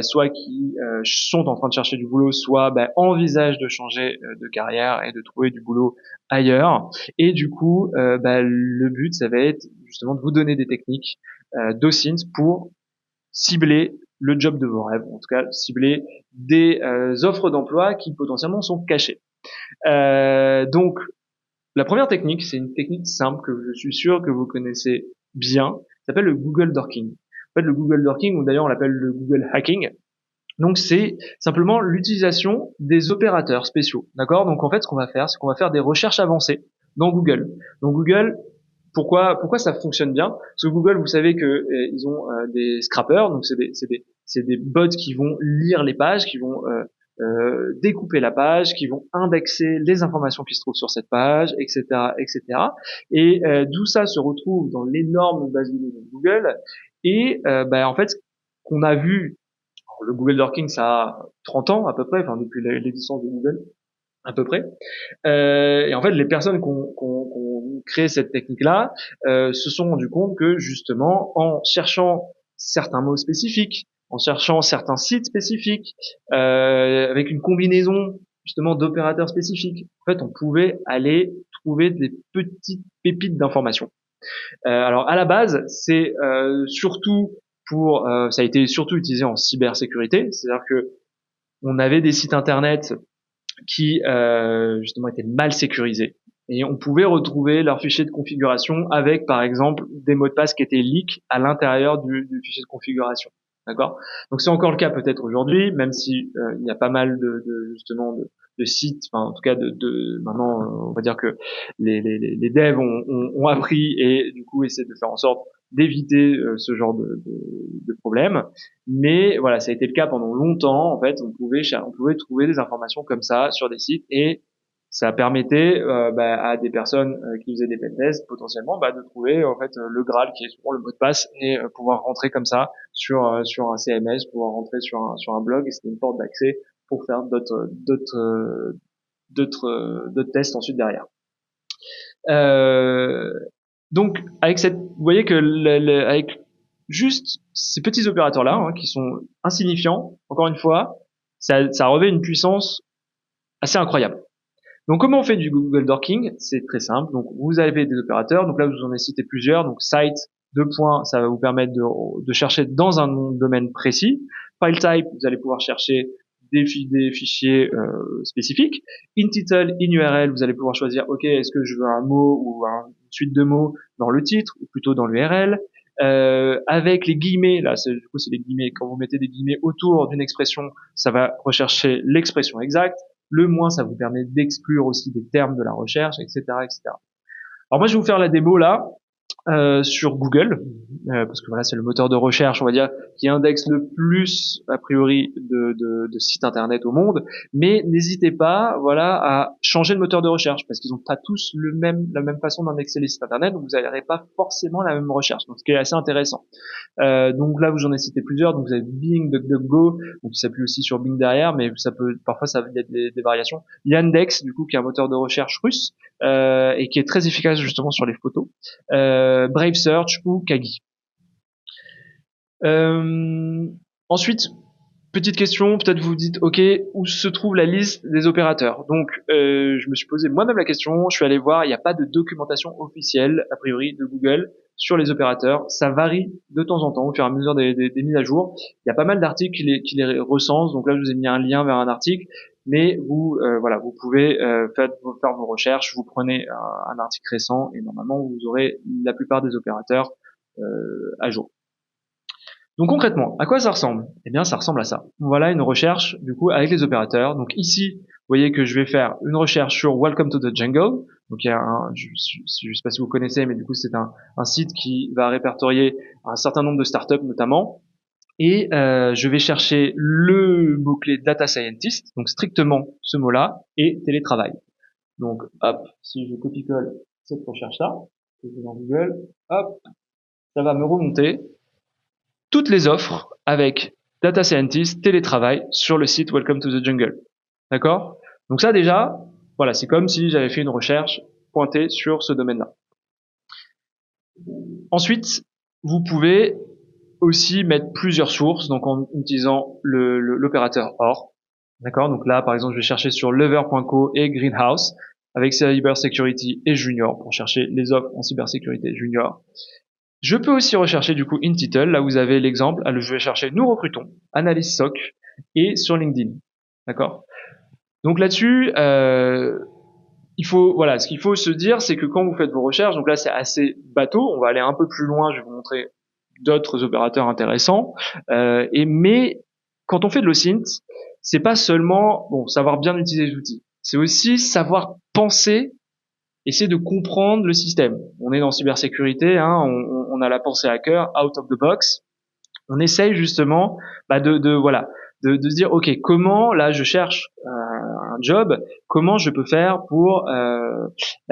soit qui sont en train de chercher du boulot, soit envisagent de changer de carrière et de trouver du boulot ailleurs. Et du coup, le but, ça va être justement de vous donner des techniques d'OSINT pour cibler le job de vos rêves, en tout cas cibler des offres d'emploi qui potentiellement sont cachées. Donc la première technique, c'est une technique simple que je suis sûr que vous connaissez bien. Ça s'appelle le Google Dorking. En fait, le Google Dorking, ou d'ailleurs on l'appelle le Google Hacking. Donc c'est simplement l'utilisation des opérateurs spéciaux. D'accord? Donc en fait, ce qu'on va faire, c'est qu'on va faire des recherches avancées dans Google. Donc Google, pourquoi ça fonctionne bien? Parce que Google, vous savez que ils ont des scrappers, donc c'est des bots qui vont lire les pages, qui vont découper la page, qui vont indexer les informations qui se trouvent sur cette page, etc., etc. Et d'où ça se retrouve dans l'énorme base de données de Google. Et en fait, ce qu'on a vu, le Google Dorking, ça a 30 ans à peu près, enfin depuis l'existence de Google à peu près. Et en fait, les personnes qui ont créé cette technique-là se sont rendues compte que justement, en cherchant certains mots spécifiques, en cherchant certains sites spécifiques, avec une combinaison justement d'opérateurs spécifiques, en fait, on pouvait aller trouver des petites pépites d'informations. Alors à la base, c'est surtout ça a été surtout utilisé en cybersécurité, c'est-à-dire que on avait des sites internet qui justement étaient mal sécurisés et on pouvait retrouver leurs fichiers de configuration avec par exemple des mots de passe qui étaient leak à l'intérieur du fichier de configuration. D'accord. Donc c'est encore le cas peut-être aujourd'hui, même si il y a pas mal justement de sites, enfin en tout cas maintenant on va dire que les devs ont appris et du coup essaient de faire en sorte d'éviter ce genre de problème. Mais voilà, ça a été le cas pendant longtemps. En fait, on pouvait trouver des informations comme ça sur des sites et ça permettait à des personnes qui faisaient des pentests potentiellement de trouver en fait le Graal qui est souvent le mot de passe et pouvoir rentrer comme ça sur un CMS, pouvoir rentrer sur un blog et c'était une porte d'accès pour faire d'autres tests ensuite derrière. Euh, donc vous voyez que avec juste ces petits opérateurs-là, hein, qui sont insignifiants, encore une fois, ça revêt une puissance assez incroyable. Donc, comment on fait du Google Dorking? C'est très simple. Donc, vous avez des opérateurs. Donc là, je vous en ai cité plusieurs. Donc, site, deux points, ça va vous permettre de chercher dans un domaine précis. File type, vous allez pouvoir chercher des fichiers spécifiques. In title, in URL, vous allez pouvoir choisir, OK, est-ce que je veux un mot ou une suite de mots dans le titre ou plutôt dans l'URL. Avec les guillemets, là, du coup, c'est les guillemets. Quand vous mettez des guillemets autour d'une expression, ça va rechercher l'expression exacte. Le moins, ça vous permet d'exclure aussi des termes de la recherche, etc., etc. Alors moi, je vais vous faire la démo là sur Google, parce que voilà, c'est le moteur de recherche, on va dire, qui indexe le plus a priori de sites internet au monde. Mais n'hésitez pas, voilà, à changer de moteur de recherche, parce qu'ils n'ont pas tous la même façon d'indexer les sites internet, donc vous n'aurez pas forcément la même recherche. Donc ce qui est assez intéressant. Donc là, j'en ai cité plusieurs. Donc vous avez Bing, DuckDuckGo, donc qui s'appuie aussi sur Bing derrière, mais parfois il y a des variations. Yandex, du coup, qui est un moteur de recherche russe et qui est très efficace justement sur les photos. Brave Search ou Kagi. Ensuite, petite question, peut-être vous vous dites, ok, où se trouve la liste des opérateurs? Donc, je me suis posé moi-même la question, je suis allé voir, il n'y a pas de documentation officielle, a priori, de Google sur les opérateurs. Ça varie de temps en temps, au fur et à mesure des mises à jour. Il y a pas mal d'articles qui les recensent, donc là, je vous ai mis un lien vers un article, mais vous, voilà, vous pouvez faire vos recherches, vous prenez un article récent, et normalement, vous aurez la plupart des opérateurs à jour. Donc concrètement, à quoi ça ressemble? Eh bien, ça ressemble à ça. Voilà une recherche du coup avec les opérateurs. Donc ici, vous voyez que je vais faire une recherche sur Welcome to the Jungle. Donc il y a je sais pas si vous connaissez, mais du coup c'est un site qui va répertorier un certain nombre de startups notamment. Et je vais chercher le mot-clé data scientist, donc strictement ce mot-là, et télétravail. Donc hop, si je copie-colle cette recherche-là, je vais dans Google, hop, ça va me remonter toutes les offres avec data scientist, télétravail sur le site Welcome to the Jungle. D'accord? Donc ça déjà, voilà, c'est comme si j'avais fait une recherche pointée sur ce domaine-là. Ensuite, vous pouvez aussi mettre plusieurs sources, donc en utilisant l'opérateur OR. D'accord? Donc là, par exemple, je vais chercher sur lever.co et Greenhouse avec cybersecurity et junior pour chercher les offres en cybersécurité junior. Je peux aussi rechercher du coup in title, là vous avez l'exemple, je vais chercher nous recrutons, analyse SOC et sur LinkedIn. D'accord? Donc là-dessus, voilà, ce qu'il faut se dire, c'est que quand vous faites vos recherches, donc là c'est assez bateau, on va aller un peu plus loin, je vais vous montrer d'autres opérateurs intéressants, mais quand on fait de l'OSINT, c'est pas seulement savoir bien utiliser les outils, c'est aussi savoir penser, essayer de comprendre le système. On est dans cybersécurité, hein, on a la pensée hacker, out of the box. On essaye justement de se dire ok, comment là je cherche un job, comment je peux faire pour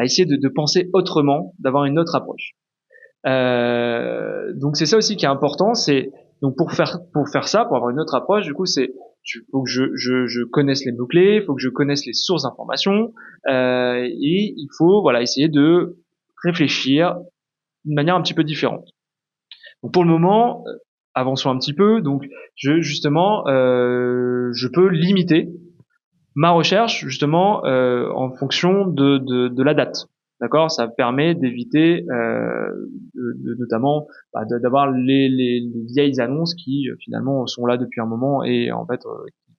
essayer de penser autrement, d'avoir une autre approche. Donc c'est ça aussi qui est important, c'est donc pour faire ça, pour avoir une autre approche, du coup c'est faut que je connaisse les mots-clés, il faut que je connaisse les sources d'informations, et il faut voilà essayer de réfléchir d'une manière un petit peu différente. Donc pour le moment, avançons un petit peu. Donc je peux limiter ma recherche justement en fonction de la date. D'accord, ça permet d'éviter notamment d'avoir les vieilles annonces qui finalement sont là depuis un moment et en fait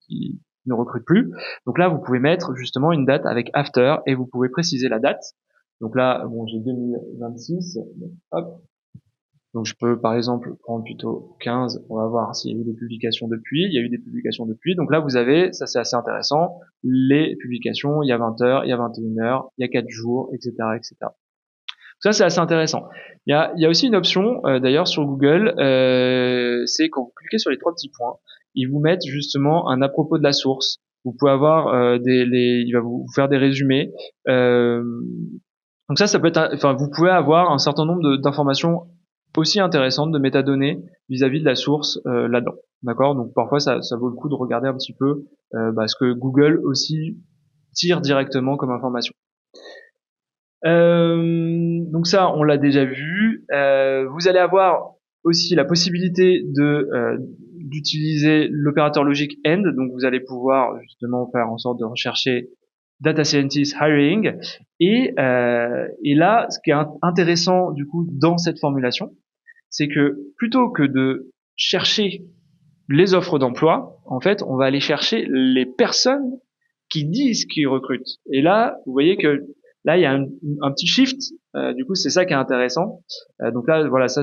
qui ne recrutent plus. Donc là, vous pouvez mettre justement une date avec after et vous pouvez préciser la date. Donc là, bon, j'ai 2026. Hop. Donc je peux par exemple prendre plutôt 15, on va voir s'il y a eu des publications depuis, il y a eu des publications depuis. Donc là vous avez, ça c'est assez intéressant, les publications, il y a 20 heures, il y a 21 heures, il y a 4 jours, etc. etc. Ça c'est assez intéressant. Il y a aussi une option d'ailleurs sur Google, c'est quand vous cliquez sur les trois petits points, ils vous mettent justement un à propos de la source. Vous pouvez avoir il va vous faire des résumés. Euh, donc ça peut être, enfin vous pouvez avoir un certain nombre d'informations aussi intéressantes, de métadonnées vis-à-vis de la source là-dedans. D'accord. Donc parfois ça vaut le coup de regarder un petit peu ce que Google aussi tire directement comme information. Donc ça, on l'a déjà vu. Vous allez avoir aussi la possibilité d'utiliser l'opérateur logique AND. Donc vous allez pouvoir justement faire en sorte de rechercher data scientist hiring. Et là, ce qui est intéressant du coup dans cette formulation, c'est que plutôt que de chercher les offres d'emploi, en fait, on va aller chercher les personnes qui disent qu'ils recrutent. Et là, vous voyez que là, il y a un petit shift. Du coup, c'est ça qui est intéressant. Donc là, voilà, ça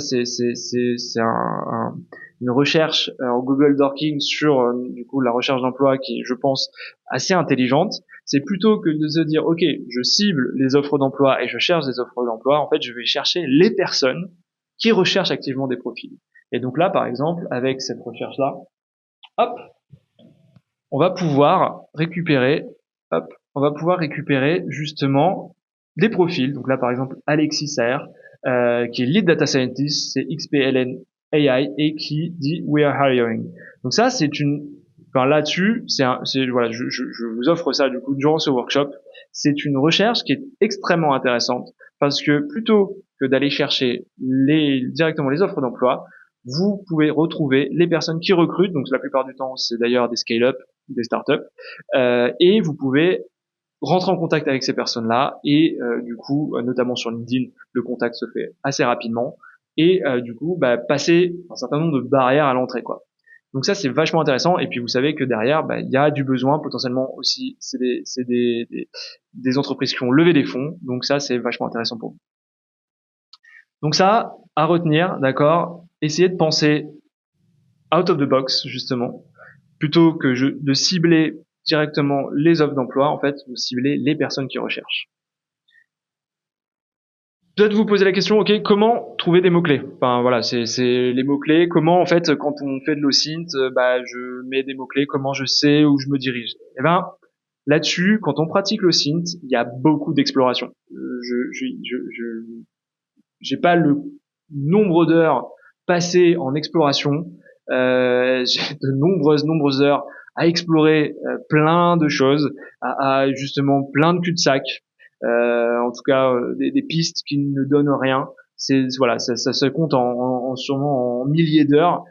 une recherche en Google Dorking sur du coup la recherche d'emploi qui est, je pense, assez intelligente. C'est plutôt que de se dire, ok, je cible les offres d'emploi et je cherche des offres d'emploi. En fait, je vais chercher les personnes qui recherchent activement des profils. Et donc là, par exemple, avec cette recherche-là, hop, on va pouvoir récupérer, hop, on va pouvoir récupérer justement des profils. Donc là, par exemple, Alexis Saer, qui est lead data scientist, c'est XPLN AI et qui dit we are hiring. Donc ça, enfin là-dessus, voilà, je vous offre ça du coup durant ce workshop. C'est une recherche qui est extrêmement intéressante parce que plutôt que d'aller chercher directement les offres d'emploi, vous pouvez retrouver les personnes qui recrutent. Donc la plupart du temps, c'est d'ailleurs des scale-up, des startups, et vous pouvez rentrer en contact avec ces personnes-là et du coup, notamment sur LinkedIn, le contact se fait assez rapidement et du coup, passer un certain nombre de barrières à l'entrée, quoi. Donc ça, c'est vachement intéressant. Et puis vous savez que derrière, il y a du besoin potentiellement aussi. C'est des entreprises qui ont levé des fonds. Donc ça, c'est vachement intéressant pour vous. Donc ça, à retenir, d'accord. Essayez de penser out of the box justement, plutôt que de cibler directement les offres d'emploi. En fait, vous ciblez les personnes qui recherchent. Peut-être vous poser la question, ok, comment trouver des mots-clés? Enfin voilà, c'est les mots-clés. Comment en fait, quand on fait de l'OSINT, je mets des mots-clés. Comment je sais où je me dirige? Eh ben là-dessus, quand on pratique l'OSINT, il y a beaucoup d'exploration. J'ai pas le nombre d'heures passées en exploration. J'ai de nombreuses heures à explorer plein de choses, à justement plein de cul-de-sac. En tout cas, des pistes qui ne donnent rien. C'est voilà, ça se compte sûrement en milliers d'heures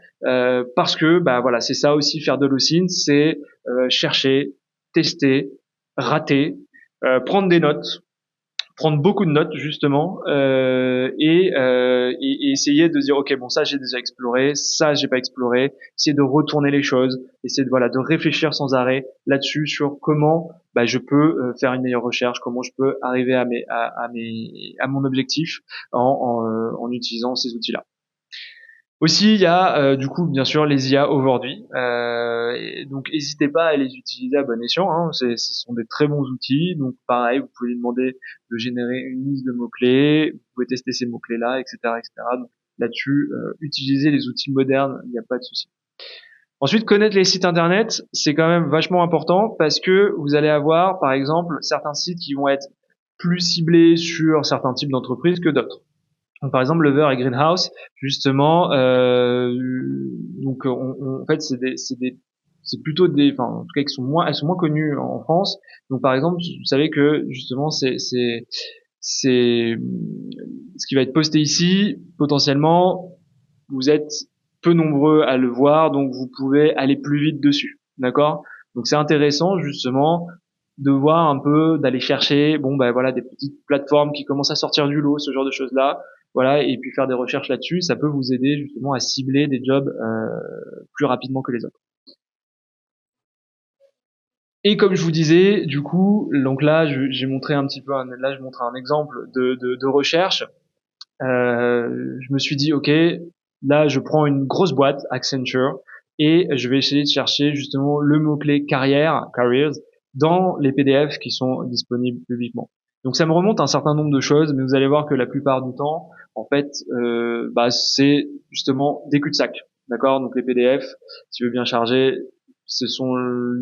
parce que voilà, c'est ça aussi faire de l'OSINT, c'est chercher, tester, rater, prendre des notes, prendre beaucoup de notes justement et essayer de dire ok bon ça j'ai déjà exploré, ça j'ai pas exploré, essayer de retourner les choses, essayer de réfléchir sans arrêt là-dessus sur comment je peux faire une meilleure recherche, comment je peux arriver à mon objectif en utilisant ces outils-là. Aussi, il y a du coup bien sûr les IA aujourd'hui, donc n'hésitez pas à les utiliser à bon escient. Hein, ce sont des très bons outils. Donc pareil, vous pouvez lui demander de générer une liste de mots clés, vous pouvez tester ces mots clés là, etc., etc. Donc là-dessus, utilisez les outils modernes, il n'y a pas de souci. Ensuite, connaître les sites internet, c'est quand même vachement important parce que vous allez avoir, par exemple, certains sites qui vont être plus ciblés sur certains types d'entreprises que d'autres. Donc, par exemple, Lover et Greenhouse, justement, en fait, c'est plutôt enfin, en tout cas, elles sont moins connues en France. Donc, par exemple, vous savez que justement, ce qui va être posté ici, potentiellement, vous êtes peu nombreux à le voir, donc vous pouvez aller plus vite dessus, d'accord? Donc, c'est intéressant justement de voir un peu, d'aller chercher, bon ben voilà, des petites plateformes qui commencent à sortir du lot, ce genre de choses-là, voilà, et puis faire des recherches là-dessus, ça peut vous aider justement à cibler des jobs plus rapidement que les autres. Et comme je vous disais, du coup, donc là, j'ai montré un petit peu, là, je montre un exemple de recherche. Je me suis dit, ok, là, je prends une grosse boîte, Accenture, et je vais essayer de chercher justement le mot-clé carrière, careers, dans les PDF qui sont disponibles publiquement. Donc ça me remonte un certain nombre de choses, mais vous allez voir que la plupart du temps, en fait, c'est justement des cul-de-sac. D'accord? Donc les PDF, si tu veux bien charger, ce sont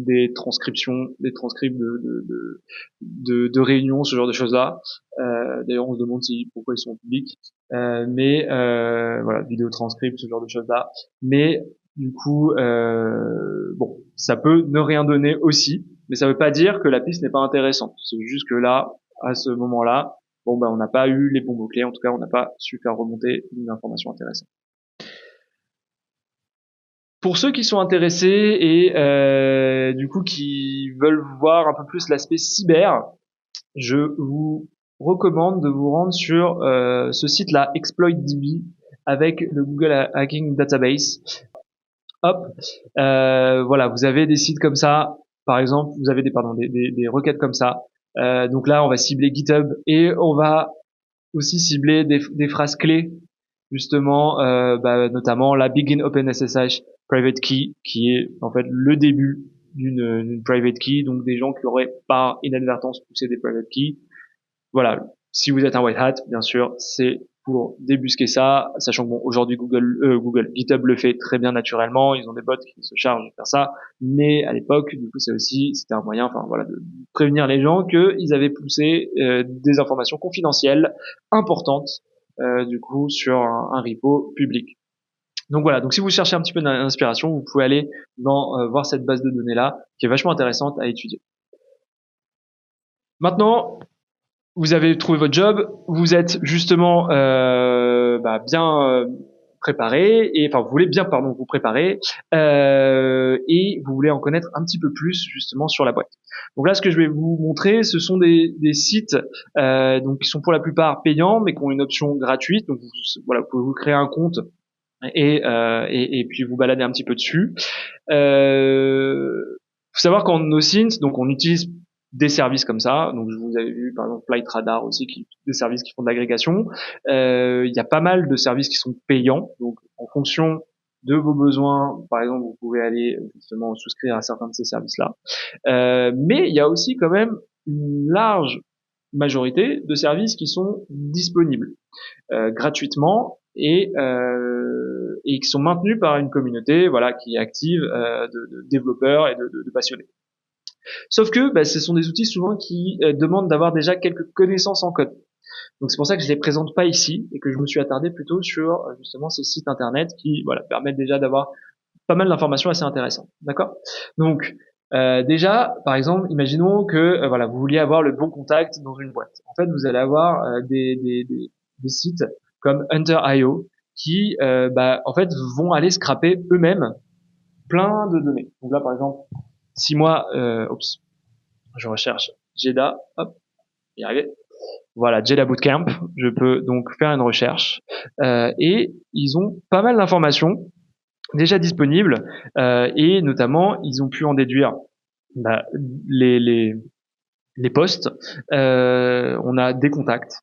des transcriptions, des transcripts de réunions, ce genre de choses-là. D'ailleurs, on se demande pourquoi ils sont publics. Voilà, vidéo transcript, ce genre de choses-là. Mais du coup, bon, ça peut ne rien donner aussi, mais ça veut pas dire que la piste n'est pas intéressante. C'est juste que là, à ce moment-là, bon, ben, on n'a pas eu les bons mots-clés. En tout cas, on n'a pas su faire remonter une information intéressante. Pour ceux qui sont intéressés et du coup qui veulent voir un peu plus l'aspect cyber, je vous recommande de vous rendre sur ce site-là, ExploitDB, avec le Google Hacking Database. Hop, voilà, vous avez des sites comme ça, par exemple, vous avez des requêtes comme ça. Donc là, on va cibler GitHub et on va aussi cibler des phrases clés, justement, notamment la Begin OpenSSH Private Key, qui est en fait le début d'une private key, donc des gens qui auraient par inadvertance poussé des private keys. Voilà, si vous êtes un white hat, bien sûr, c'est pour débusquer ça, sachant que bon, aujourd'hui GitHub le fait très bien naturellement, ils ont des bots qui se chargent de faire ça, mais à l'époque, du coup, c'était un moyen, enfin voilà, de prévenir les gens qu'ils avaient poussé des informations confidentielles importantes, du coup, sur un repo public. Donc voilà, donc si vous cherchez un petit peu d'inspiration, vous pouvez aller voir cette base de données là, qui est vachement intéressante à étudier. Maintenant, vous avez trouvé votre job, vous êtes justement bien préparé, et enfin vous voulez bien vous préparer, et vous voulez en connaître un petit peu plus justement sur la boîte. Donc là, ce que je vais vous montrer, ce sont des sites donc qui sont pour la plupart payants, mais qui ont une option gratuite. Donc voilà, vous pouvez vous créer un compte et puis vous balader un petit peu dessus. Faut savoir qu'en OSINT, donc on utilise des services comme ça. Donc je vous avais vu par exemple Flight Radar aussi, des services qui font de l'agrégation. Il y a pas mal de services qui sont payants. Donc en fonction de vos besoins, par exemple, vous pouvez aller justement souscrire à certains de ces services-là. Mais il y a aussi quand même une large majorité de services qui sont disponibles gratuitement et qui sont maintenus par une communauté voilà qui est active de développeurs et de passionnés. Sauf que ce sont des outils souvent qui demandent d'avoir déjà quelques connaissances en code. Donc c'est pour ça que je les présente pas ici et que je me suis attardé plutôt sur justement ces sites internet qui voilà permettent déjà d'avoir pas mal d'informations assez intéressantes. D'accord? Donc déjà, par exemple, imaginons que voilà vous vouliez avoir le bon contact dans une boîte. En fait, vous allez avoir des sites comme Hunter.io qui en fait vont aller scraper eux-mêmes plein de données. Donc là, par exemple, si moi, je recherche JEDA, hop, y arriver. Voilà, JEDA Bootcamp. Je peux donc faire une recherche et ils ont pas mal d'informations déjà disponibles et notamment ils ont pu en déduire bah, les les les postes. On a des contacts,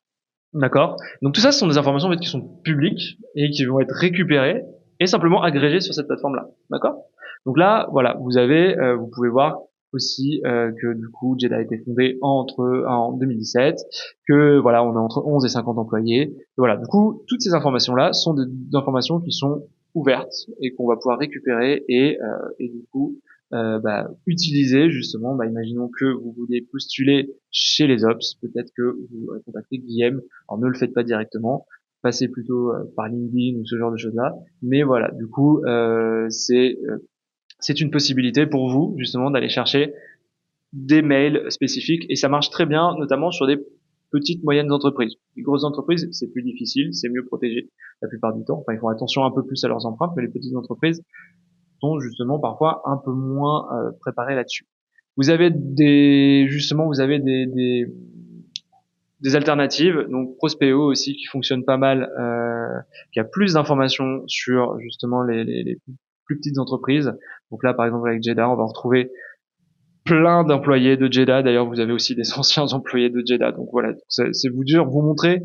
d'accord. Donc tout ça, ce sont des informations en fait qui sont publiques et qui vont être récupérées et simplement agrégées sur cette plateforme-là, d'accord. Donc là, voilà, vous pouvez voir aussi que du coup, JEDA a été fondé en 2017, que voilà, on a entre 11 et 50 employés. Et voilà, du coup, toutes ces informations-là sont des informations qui sont ouvertes et qu'on va pouvoir récupérer et du coup utiliser justement, imaginons que vous vouliez postuler chez les ops, peut-être que vous contactez Guillaume. Alors ne le faites pas directement, passez plutôt par LinkedIn ou ce genre de choses-là. Mais voilà, du coup, c'est une possibilité pour vous justement d'aller chercher des mails spécifiques et ça marche très bien, notamment sur des petites moyennes entreprises. Les grosses entreprises, c'est plus difficile, c'est mieux protégé la plupart du temps. Enfin, ils font attention un peu plus à leurs empreintes, mais les petites entreprises sont justement parfois un peu moins préparées là-dessus. Vous avez justement, vous avez des alternatives, donc Prospeo aussi qui fonctionne pas mal, qui a plus d'informations sur justement les plus petites entreprises. Donc là, par exemple, avec Jeddah, on va retrouver plein d'employés de Jeddah. D'ailleurs, vous avez aussi des anciens employés de Jeddah. Donc voilà, c'est vous montrer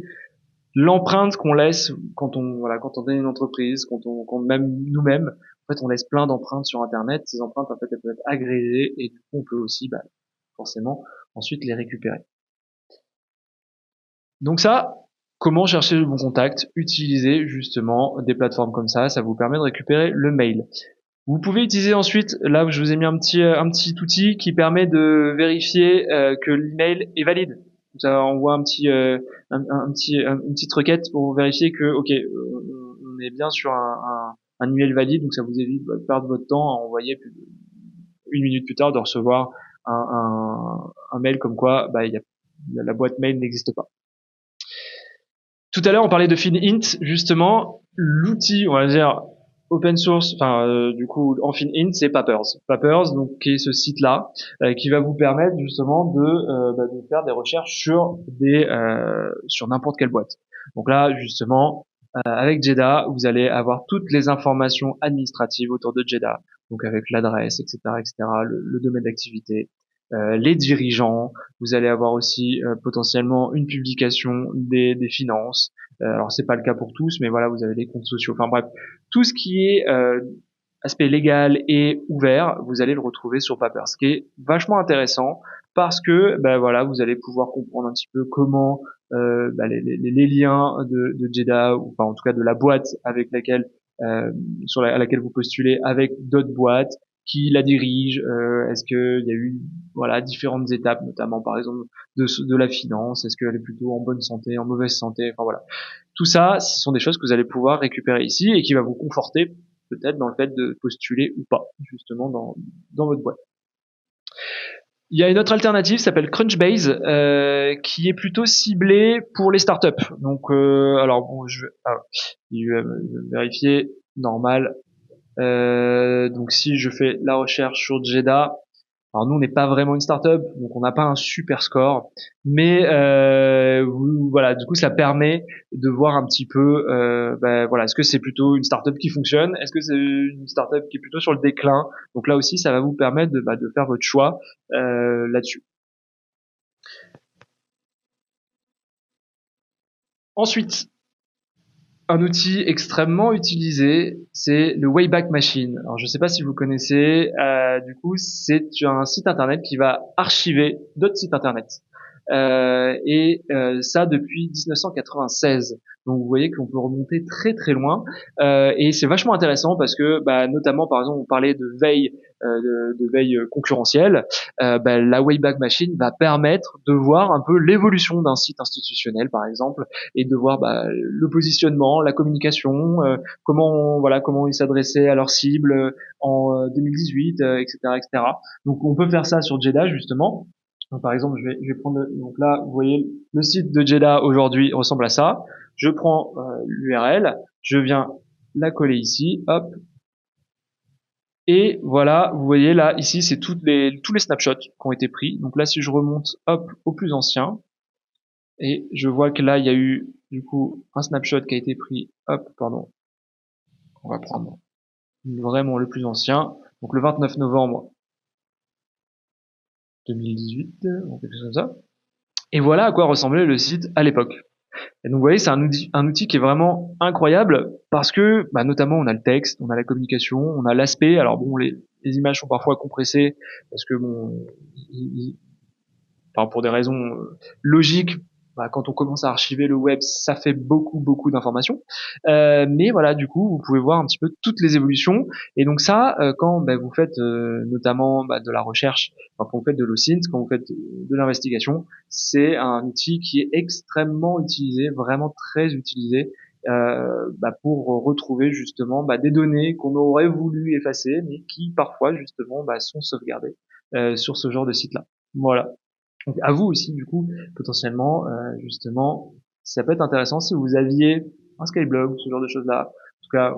l'empreinte qu'on laisse quand on est une entreprise, quand même nous-mêmes. En fait, on laisse plein d'empreintes sur Internet. Ces empreintes, en fait, elles peuvent être agrégées et du coup, on peut aussi, forcément, ensuite les récupérer. Donc ça, comment chercher le bon contact? Utiliser justement des plateformes comme ça vous permet de récupérer le mail. Vous pouvez utiliser ensuite, là où je vous ai mis un petit outil qui permet de vérifier que l'email est valide. Ça envoie une petite requête pour vérifier que ok, on est bien sur un email valide, donc ça vous évite de perdre votre temps à envoyer une minute plus tard de recevoir un mail comme quoi la boîte mail n'existe pas. Tout à l'heure, on parlait de FinInt, justement. L'outil, on va dire, open source, du coup, en FinInt, c'est Papers. Papers, donc, qui est ce site-là, qui va vous permettre, justement, de faire des recherches sur n'importe quelle boîte. Donc là, justement, avec Jeddah, vous allez avoir toutes les informations administratives autour de Jeddah. Donc, avec l'adresse, etc., etc., le domaine d'activité, les dirigeants. Vous allez avoir aussi potentiellement une publication des finances. Alors c'est pas le cas pour tous, mais voilà, vous avez les comptes sociaux. Enfin bref, tout ce qui est aspect légal et ouvert, vous allez le retrouver sur Paper, ce qui est vachement intéressant parce que voilà, vous allez pouvoir comprendre un petit peu comment les liens de Jeddah, ou enfin en tout cas de la boîte avec laquelle à laquelle vous postulez avec d'autres boîtes, qui la dirige, est-ce qu'il y a eu voilà différentes étapes, notamment par exemple de la finance, est-ce qu'elle est plutôt en bonne santé, en mauvaise santé, enfin voilà. Tout ça, ce sont des choses que vous allez pouvoir récupérer ici et qui va vous conforter peut-être dans le fait de postuler ou pas justement dans votre boîte. Il y a une autre alternative, qui s'appelle Crunchbase, qui est plutôt ciblée pour les startups. Donc, alors bon, je vais vérifier, normal. Donc, si je fais la recherche sur Jeddah, alors nous, on n'est pas vraiment une startup, donc on n'a pas un super score, mais voilà, du coup, ça permet de voir un petit peu, voilà, est-ce que c'est plutôt une startup qui fonctionne, est-ce que c'est une startup qui est plutôt sur le déclin. Donc là aussi, ça va vous permettre de faire votre choix là-dessus. Ensuite, un outil extrêmement utilisé, c'est le Wayback Machine. Alors je ne sais pas si vous connaissez, du coup c'est un site internet qui va archiver d'autres sites internet. Ça depuis 1996. Donc vous voyez qu'on peut remonter très très loin, et c'est vachement intéressant parce que notamment par exemple on parlait de veille, de veille concurrentielle. La Wayback Machine va permettre de voir un peu l'évolution d'un site institutionnel par exemple, et de voir le positionnement, la communication, comment ils s'adressaient à leur cible en 2018, etc., etc. Donc on peut faire ça sur Jeddah justement. Donc, par exemple, je vais prendre donc là, vous voyez, le site de Jeddah aujourd'hui ressemble à ça. Je prends l'URL, je viens la coller ici, hop, et voilà, vous voyez là, ici, c'est tous les snapshots qui ont été pris. Donc là, si je remonte, hop, au plus ancien, et je vois que là, il y a eu, du coup, un snapshot qui a été pris, hop, pardon, on va prendre vraiment le plus ancien, donc le 29 novembre 2018, ou quelque chose comme ça. Et voilà à quoi ressemblait le site à l'époque. Et donc vous voyez, c'est un outil qui est vraiment incroyable parce que notamment on a le texte, on a la communication, on a l'aspect. Alors bon, les images sont parfois compressées parce que pour des raisons logiques, quand on commence à archiver le web, ça fait beaucoup d'informations. Mais voilà, du coup, vous pouvez voir un petit peu toutes les évolutions. Et donc ça, quand vous faites notamment de la recherche, quand vous faites de l'OSINT, quand vous faites de l'investigation, c'est un outil qui est extrêmement utilisé, vraiment très utilisé, pour retrouver justement des données qu'on aurait voulu effacer, mais qui parfois justement sont sauvegardées sur ce genre de site-là. Voilà. Donc à vous aussi, du coup, potentiellement, justement, ça peut être intéressant si vous aviez un Skyblog, ce genre de choses-là, tout cas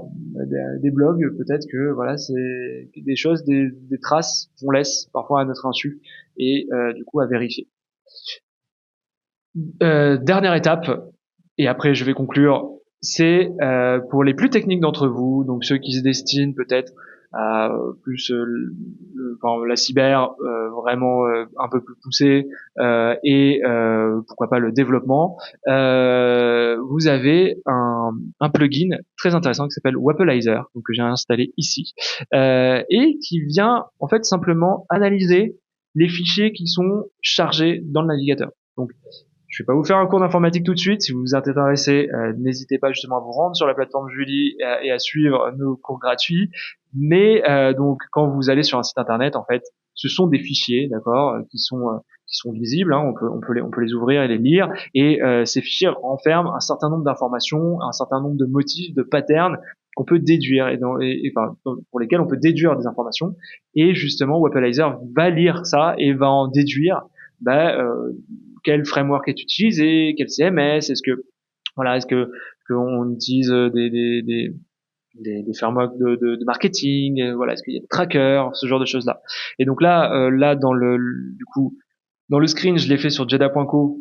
des blogs, peut-être que voilà, c'est des choses, des traces qu'on laisse parfois à notre insu et du coup à vérifier. Dernière étape, et après je vais conclure, c'est pour les plus techniques d'entre vous, donc ceux qui se destinent peut-être à plus enfin, la cyber vraiment un peu plus poussée et pourquoi pas le développement, vous avez un plugin très intéressant qui s'appelle Wappleizer, donc que j'ai installé ici et qui vient en fait simplement analyser les fichiers qui sont chargés dans le navigateur. Donc je vais pas vous faire un cours d'informatique tout de suite. Si vous vous intéressez, n'hésitez pas justement à vous rendre sur la plateforme Julie et à suivre nos cours gratuits. Mais donc, quand vous allez sur un site internet, en fait, ce sont des fichiers, d'accord, qui sont visibles. Hein, on peut les ouvrir et les lire. Et ces fichiers renferment un certain nombre d'informations, un certain nombre de motifs, de patterns qu'on peut déduire enfin, pour lesquels on peut déduire des informations. Et justement, Wappleizer va lire ça et va en déduire bah, quel framework est utilisé, quel CMS, est-ce que qu'on utilise des frameworks de marketing, voilà, est-ce qu'il y a des trackers, ce genre de choses là. Et donc là dans du coup dans le screen, je l'ai fait sur Jeda.co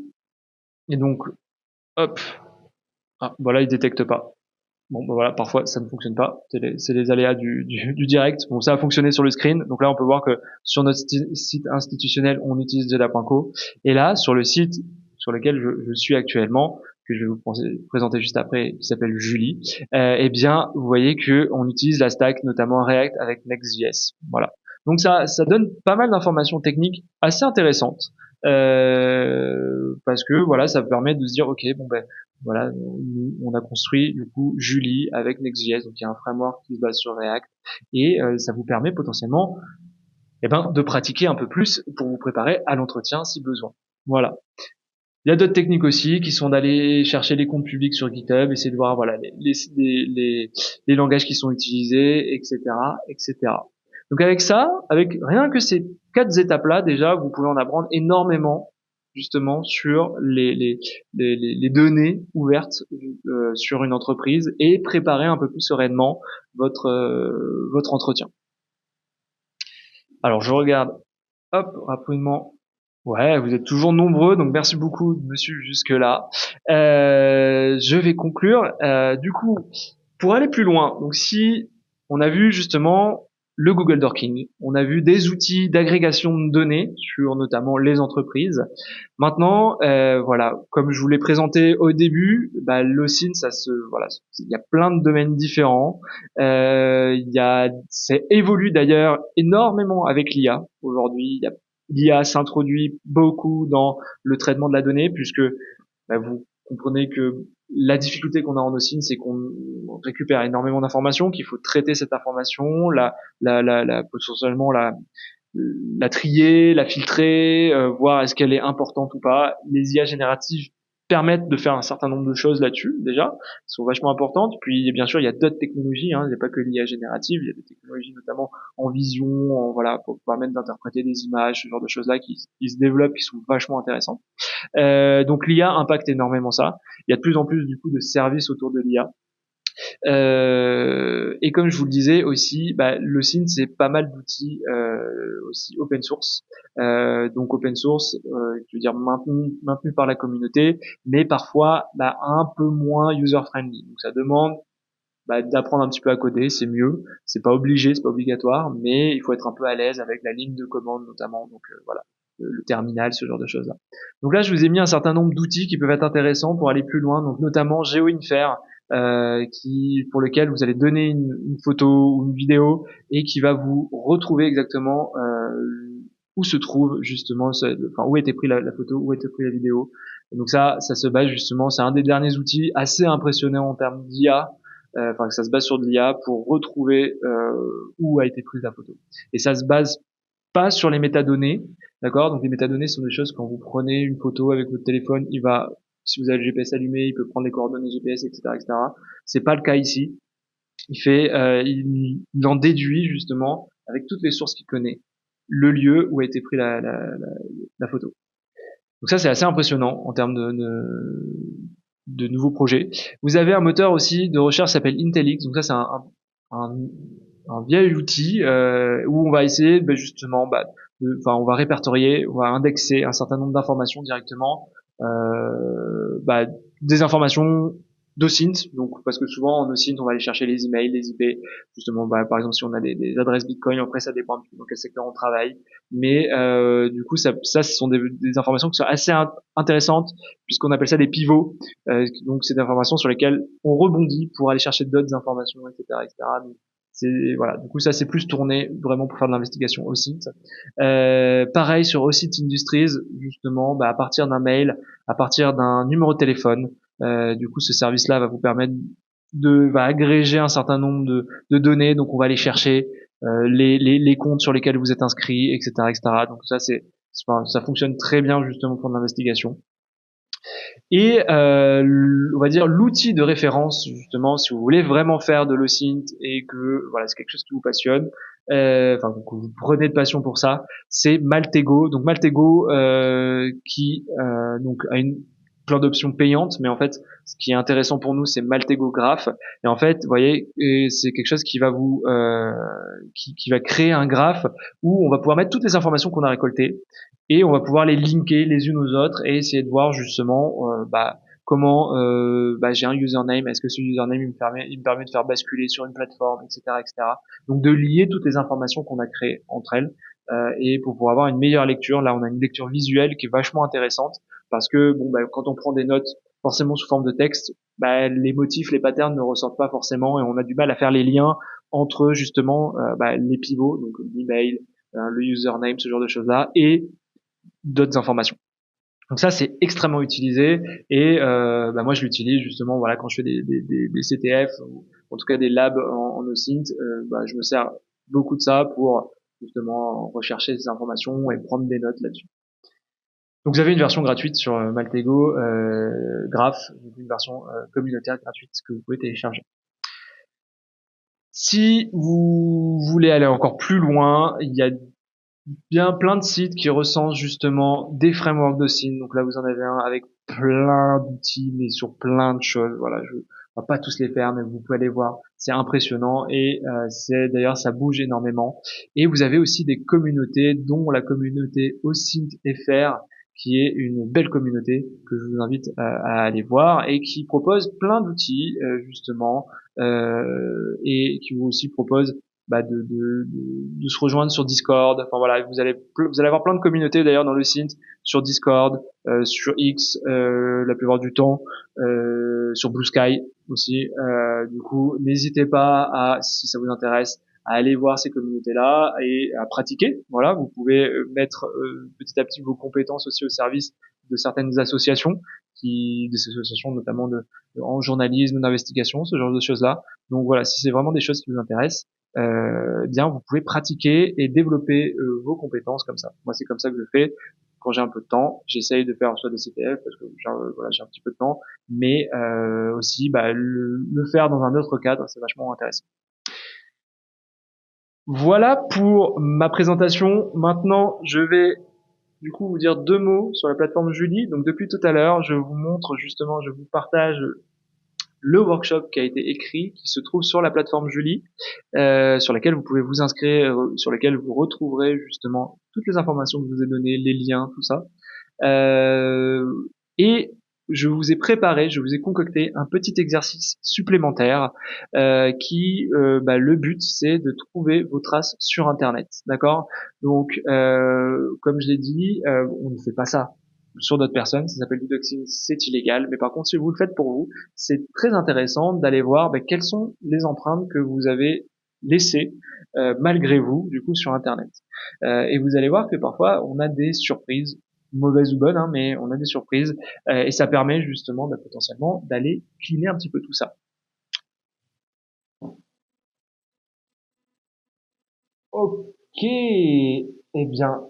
et donc hop, voilà, il détecte pas. Bon, bah voilà, parfois ça ne fonctionne pas. C'est les aléas du direct. Bon, ça a fonctionné sur le screen. Donc là, on peut voir que sur notre site institutionnel, on utilise Jeda.co. Et là, sur le site sur lequel je suis actuellement, que je vais vous présenter juste après, qui s'appelle Julie, eh bien, vous voyez que on utilise la stack, notamment React avec Next.js. Voilà. Donc ça donne pas mal d'informations techniques assez intéressantes. Parce que voilà, ça permet de se dire, ok, bon ben voilà, on a construit du coup Julie avec Next.js, donc il y a un framework qui se base sur React, et ça vous permet potentiellement de pratiquer un peu plus pour vous préparer à l'entretien si besoin. Voilà. Il y a d'autres techniques aussi qui sont d'aller chercher les comptes publics sur GitHub, essayer de voir voilà les langages qui sont utilisés, etc., etc. Donc avec ça, avec rien que ces 4 étapes-là, déjà, vous pouvez en apprendre énormément justement sur les données ouvertes sur une entreprise et préparer un peu plus sereinement votre entretien. Alors je regarde, hop, rapidement. Ouais, vous êtes toujours nombreux, donc merci beaucoup de me suivre jusque-là. Je vais conclure. Du coup, pour aller plus loin, donc si on a vu justement le Google Dorking, on a vu des outils d'agrégation de données sur notamment les entreprises. Maintenant, voilà, comme je vous l'ai présenté au début, bah, l'OSINT, voilà, il y a plein de domaines différents. Ça évolue d'ailleurs énormément avec l'IA. Aujourd'hui, l'IA s'introduit beaucoup dans le traitement de la donnée, puisque bah, vous comprenez que la difficulté qu'on a en OSINT, c'est qu'on récupère énormément d'informations, qu'il faut traiter cette information, potentiellement la trier, la filtrer, voir est-ce qu'elle est importante ou pas. Les IA génératives permettent de faire un certain nombre de choses là-dessus, déjà, qui sont vachement importantes. Puis, bien sûr, il y a d'autres technologies, hein, il n'y a pas que l'IA générative, il y a des technologies notamment en vision, voilà, pour permettre d'interpréter des images, ce genre de choses-là qui se développent, qui sont vachement intéressantes. Donc l'IA impacte énormément ça. Il y a de plus en plus du coup de services autour de l'IA. Et comme je vous le disais aussi, bah, le SYN c'est pas mal d'outils aussi open source. Donc open source, je veux dire maintenu par la communauté, mais parfois bah, un peu moins user friendly. Donc ça demande bah, d'apprendre un petit peu à coder, c'est mieux. C'est pas obligé, c'est pas obligatoire, mais il faut être un peu à l'aise avec la ligne de commande notamment. Donc voilà, le terminal, ce genre de choses là. Donc là, je vous ai mis un certain nombre d'outils qui peuvent être intéressants pour aller plus loin. Donc notamment GeoInfer, pour lequel vous allez donner une photo ou une vidéo et qui va vous retrouver exactement où se trouve justement, enfin où a été pris la photo, où a été pris la vidéo. Et donc ça se base justement, c'est un des derniers outils assez impressionnants en termes d'IA. Enfin, que ça se base sur de l'IA pour retrouver où a été prise la photo. Et ça se base pas sur les métadonnées, d'accord? Donc les métadonnées sont des choses quand vous prenez une photo avec votre téléphone, si vous avez le GPS allumé, il peut prendre les coordonnées GPS, etc., etc. C'est pas le cas ici. Il en déduit justement avec toutes les sources qu'il connaît le lieu où a été pris la photo. Donc ça c'est assez impressionnant en termes de nouveaux projets. Vous avez un moteur aussi de recherche qui s'appelle Intellix. Donc ça, c'est un, un vieil outil où on va essayer justement, enfin, on va répertorier, on va indexer un certain nombre d'informations directement, des informations d'OSINT, donc parce que souvent en OSINT on va aller chercher les emails, les IP, justement, par exemple si on a des adresses Bitcoin, après ça dépend un peu dans quel secteur on travaille, mais du coup ça ce sont des informations qui sont assez intéressantes puisqu'on appelle ça des pivots, donc c'est des informations sur lesquelles on rebondit pour aller chercher d'autres informations, etc., etc. Donc, c'est voilà, du coup ça c'est plus tourné vraiment pour faire de l'investigation OSINT. Pareil sur OSINT Industries, justement, à partir d'un mail, à partir d'un numéro de téléphone. Du coup, ce service-là va vous permettre va agréger un certain nombre de données. Donc, on va aller chercher les comptes sur lesquels vous êtes inscrit, etc., etc. Donc ça, ça fonctionne très bien justement pour l'investigation. Et on va dire l'outil de référence justement, si vous voulez vraiment faire de l'OSINT et que voilà c'est quelque chose qui vous passionne, enfin que vous prenez de passion pour ça, c'est Maltego. Donc Maltego qui donc a une plein d'options payantes, mais en fait ce qui est intéressant pour nous c'est Maltego Graph. Et en fait vous voyez c'est quelque chose qui va vous qui va créer un graphe où on va pouvoir mettre toutes les informations qu'on a récoltées et on va pouvoir les linker les unes aux autres et essayer de voir justement comment j'ai un username, est-ce que ce username il me permet de faire basculer sur une plateforme, etc., etc. Donc de lier toutes les informations qu'on a créées entre elles et pour pouvoir avoir une meilleure lecture. Là, on a une lecture visuelle qui est vachement intéressante parce que quand on prend des notes forcément sous forme de texte, les motifs, les patterns ne ressortent pas forcément et on a du mal à faire les liens entre justement les pivots, donc l'email, le username, ce genre de choses-là, et d'autres informations. Donc ça c'est extrêmement utilisé et moi je l'utilise justement voilà quand je fais des CTF ou en tout cas des labs en OSINT, je me sers beaucoup de ça pour justement rechercher ces informations et prendre des notes là-dessus. Donc vous avez une version gratuite sur Maltego Graph, une version communautaire gratuite que vous pouvez télécharger. Si vous voulez aller encore plus loin, il y a bien plein de sites qui recensent justement des frameworks de signes. Donc là, vous en avez un avec plein d'outils, mais sur plein de choses. Voilà, je ne vais pas tous les faire, mais vous pouvez aller voir. C'est impressionnant et d'ailleurs ça bouge énormément. Et vous avez aussi des communautés, dont la communauté OSINT FR, qui est une belle communauté que je vous invite à aller voir et qui propose plein d'outils justement et qui vous aussi propose de se rejoindre sur Discord. Enfin voilà, vous allez avoir plein de communautés d'ailleurs dans le site, sur Discord, sur X la plupart du temps, sur Blue Sky aussi. Du coup, n'hésitez pas si ça vous intéresse, à aller voir ces communautés-là et à pratiquer. Voilà, vous pouvez mettre petit à petit vos compétences aussi au service de certaines associations, des associations notamment en journalisme, d'investigation, ce genre de choses-là. Donc voilà, si c'est vraiment des choses qui vous intéressent, bien vous pouvez pratiquer et développer vos compétences comme ça. Moi c'est comme ça que je fais quand j'ai un peu de temps. J'essaye de faire soit des CTF parce que j'ai un petit peu de temps, mais aussi le faire dans un autre cadre, c'est vachement intéressant. Voilà pour ma présentation. Maintenant je vais du coup vous dire deux mots sur la plateforme Julie. Donc depuis tout à l'heure je vous montre justement, je vous partage le workshop qui a été écrit, qui se trouve sur la plateforme Julie, sur laquelle vous pouvez vous inscrire, sur laquelle vous retrouverez justement toutes les informations que je vous ai données, les liens, tout ça. Et je vous ai concocté un petit exercice supplémentaire le but c'est de trouver vos traces sur Internet, d'accord? Donc, comme je l'ai dit, on ne fait pas ça sur d'autres personnes, ça s'appelle du doxing, c'est illégal, mais par contre si vous le faites pour vous, c'est très intéressant d'aller voir quelles sont les empreintes que vous avez laissées malgré vous, du coup, sur Internet. Et vous allez voir que parfois on a des surprises, mauvaises ou bonnes, hein, mais on a des surprises, et ça permet justement potentiellement d'aller cleaner un petit peu tout ça. Ok, eh bien,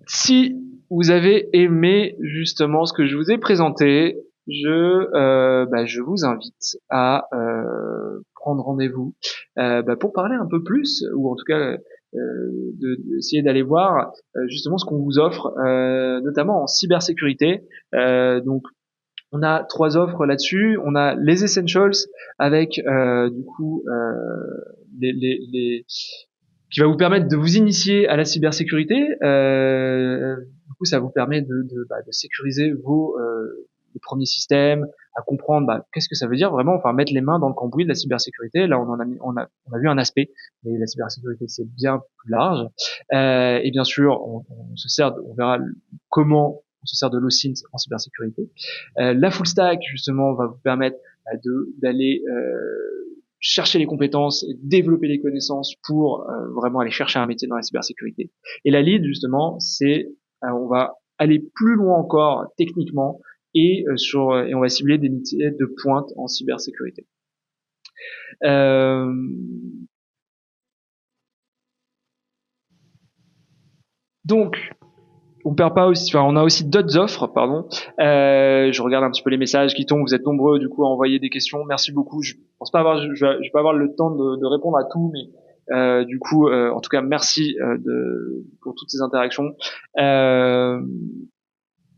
si vous avez aimé justement ce que je vous ai présenté, je vous invite à prendre rendez-vous pour parler un peu plus, ou en tout cas d'essayer d'aller voir justement ce qu'on vous offre, notamment en cybersécurité. Donc On a 3 offres là-dessus. On a les essentials avec du coup les qui va vous permettre de vous initier à la cybersécurité. Du coup, ça vous permet de sécuriser vos les premiers systèmes, à comprendre qu'est-ce que ça veut dire vraiment, enfin mettre les mains dans le cambouis de la cybersécurité. Là, on a vu un aspect, mais la cybersécurité c'est bien plus large. Et bien sûr, on verra comment on se sert de l'OSINT en cybersécurité. La full stack justement va vous permettre d'aller chercher les compétences et développer les connaissances pour vraiment aller chercher un métier dans la cybersécurité. Et la lead, justement, c'est on va aller plus loin encore techniquement et on va cibler des métiers de pointe en cybersécurité. Euh, donc, on perd pas aussi, enfin, on a aussi d'autres offres, pardon. Je regarde un petit peu les messages qui tombent. Vous êtes nombreux, du coup, à envoyer des questions. Merci beaucoup. Je pense pas avoir, je vais pas avoir le temps de répondre à tout, mais du coup, en tout cas, merci pour toutes ces interactions. Euh,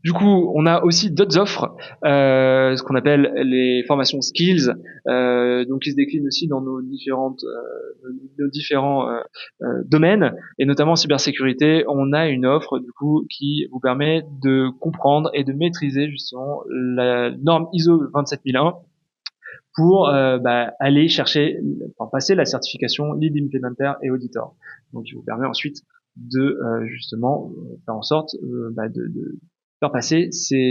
Du coup, on a aussi d'autres offres, ce qu'on appelle les formations skills, donc qui se déclinent aussi dans nos différents domaines, et notamment en cybersécurité. On a une offre du coup qui vous permet de comprendre et de maîtriser justement la norme ISO 27001 pour aller chercher, enfin, passer la certification Lead Implementer et Auditor. Donc, il vous permet ensuite de justement faire en sorte de faire passer ces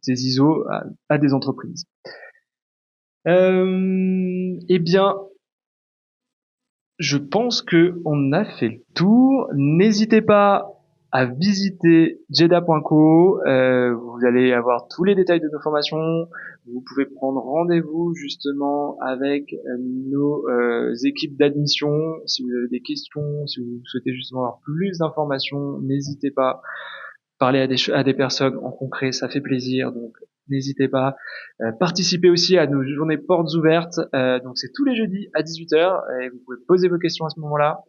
ISO à des entreprises. Eh bien, je pense que on a fait le tour. N'hésitez pas à visiter jeda.co. Vous allez avoir tous les détails de nos formations. Vous pouvez prendre rendez-vous justement avec nos équipes d'admission. Si vous avez des questions, si vous souhaitez justement avoir plus d'informations, n'hésitez pas. Parler à des personnes en concret, ça fait plaisir. Donc n'hésitez pas. Participez aussi à nos journées portes ouvertes. Donc c'est tous les jeudis à 18h et vous pouvez poser vos questions à ce moment-là.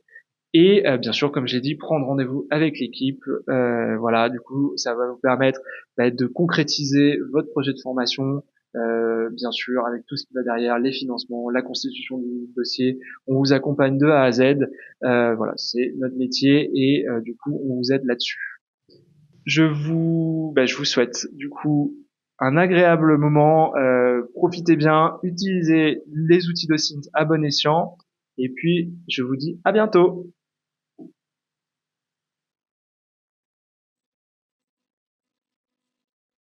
Et bien sûr, comme j'ai dit, prendre rendez-vous avec l'équipe. Voilà, du coup, ça va vous permettre de concrétiser votre projet de formation. Bien sûr, avec tout ce qui va derrière, les financements, la constitution du dossier. On vous accompagne de A à Z. Voilà, c'est notre métier et du coup, on vous aide là-dessus. Je vous souhaite du coup un agréable moment. Profitez bien, utilisez les outils de Synth à bon escient. Et puis, je vous dis à bientôt.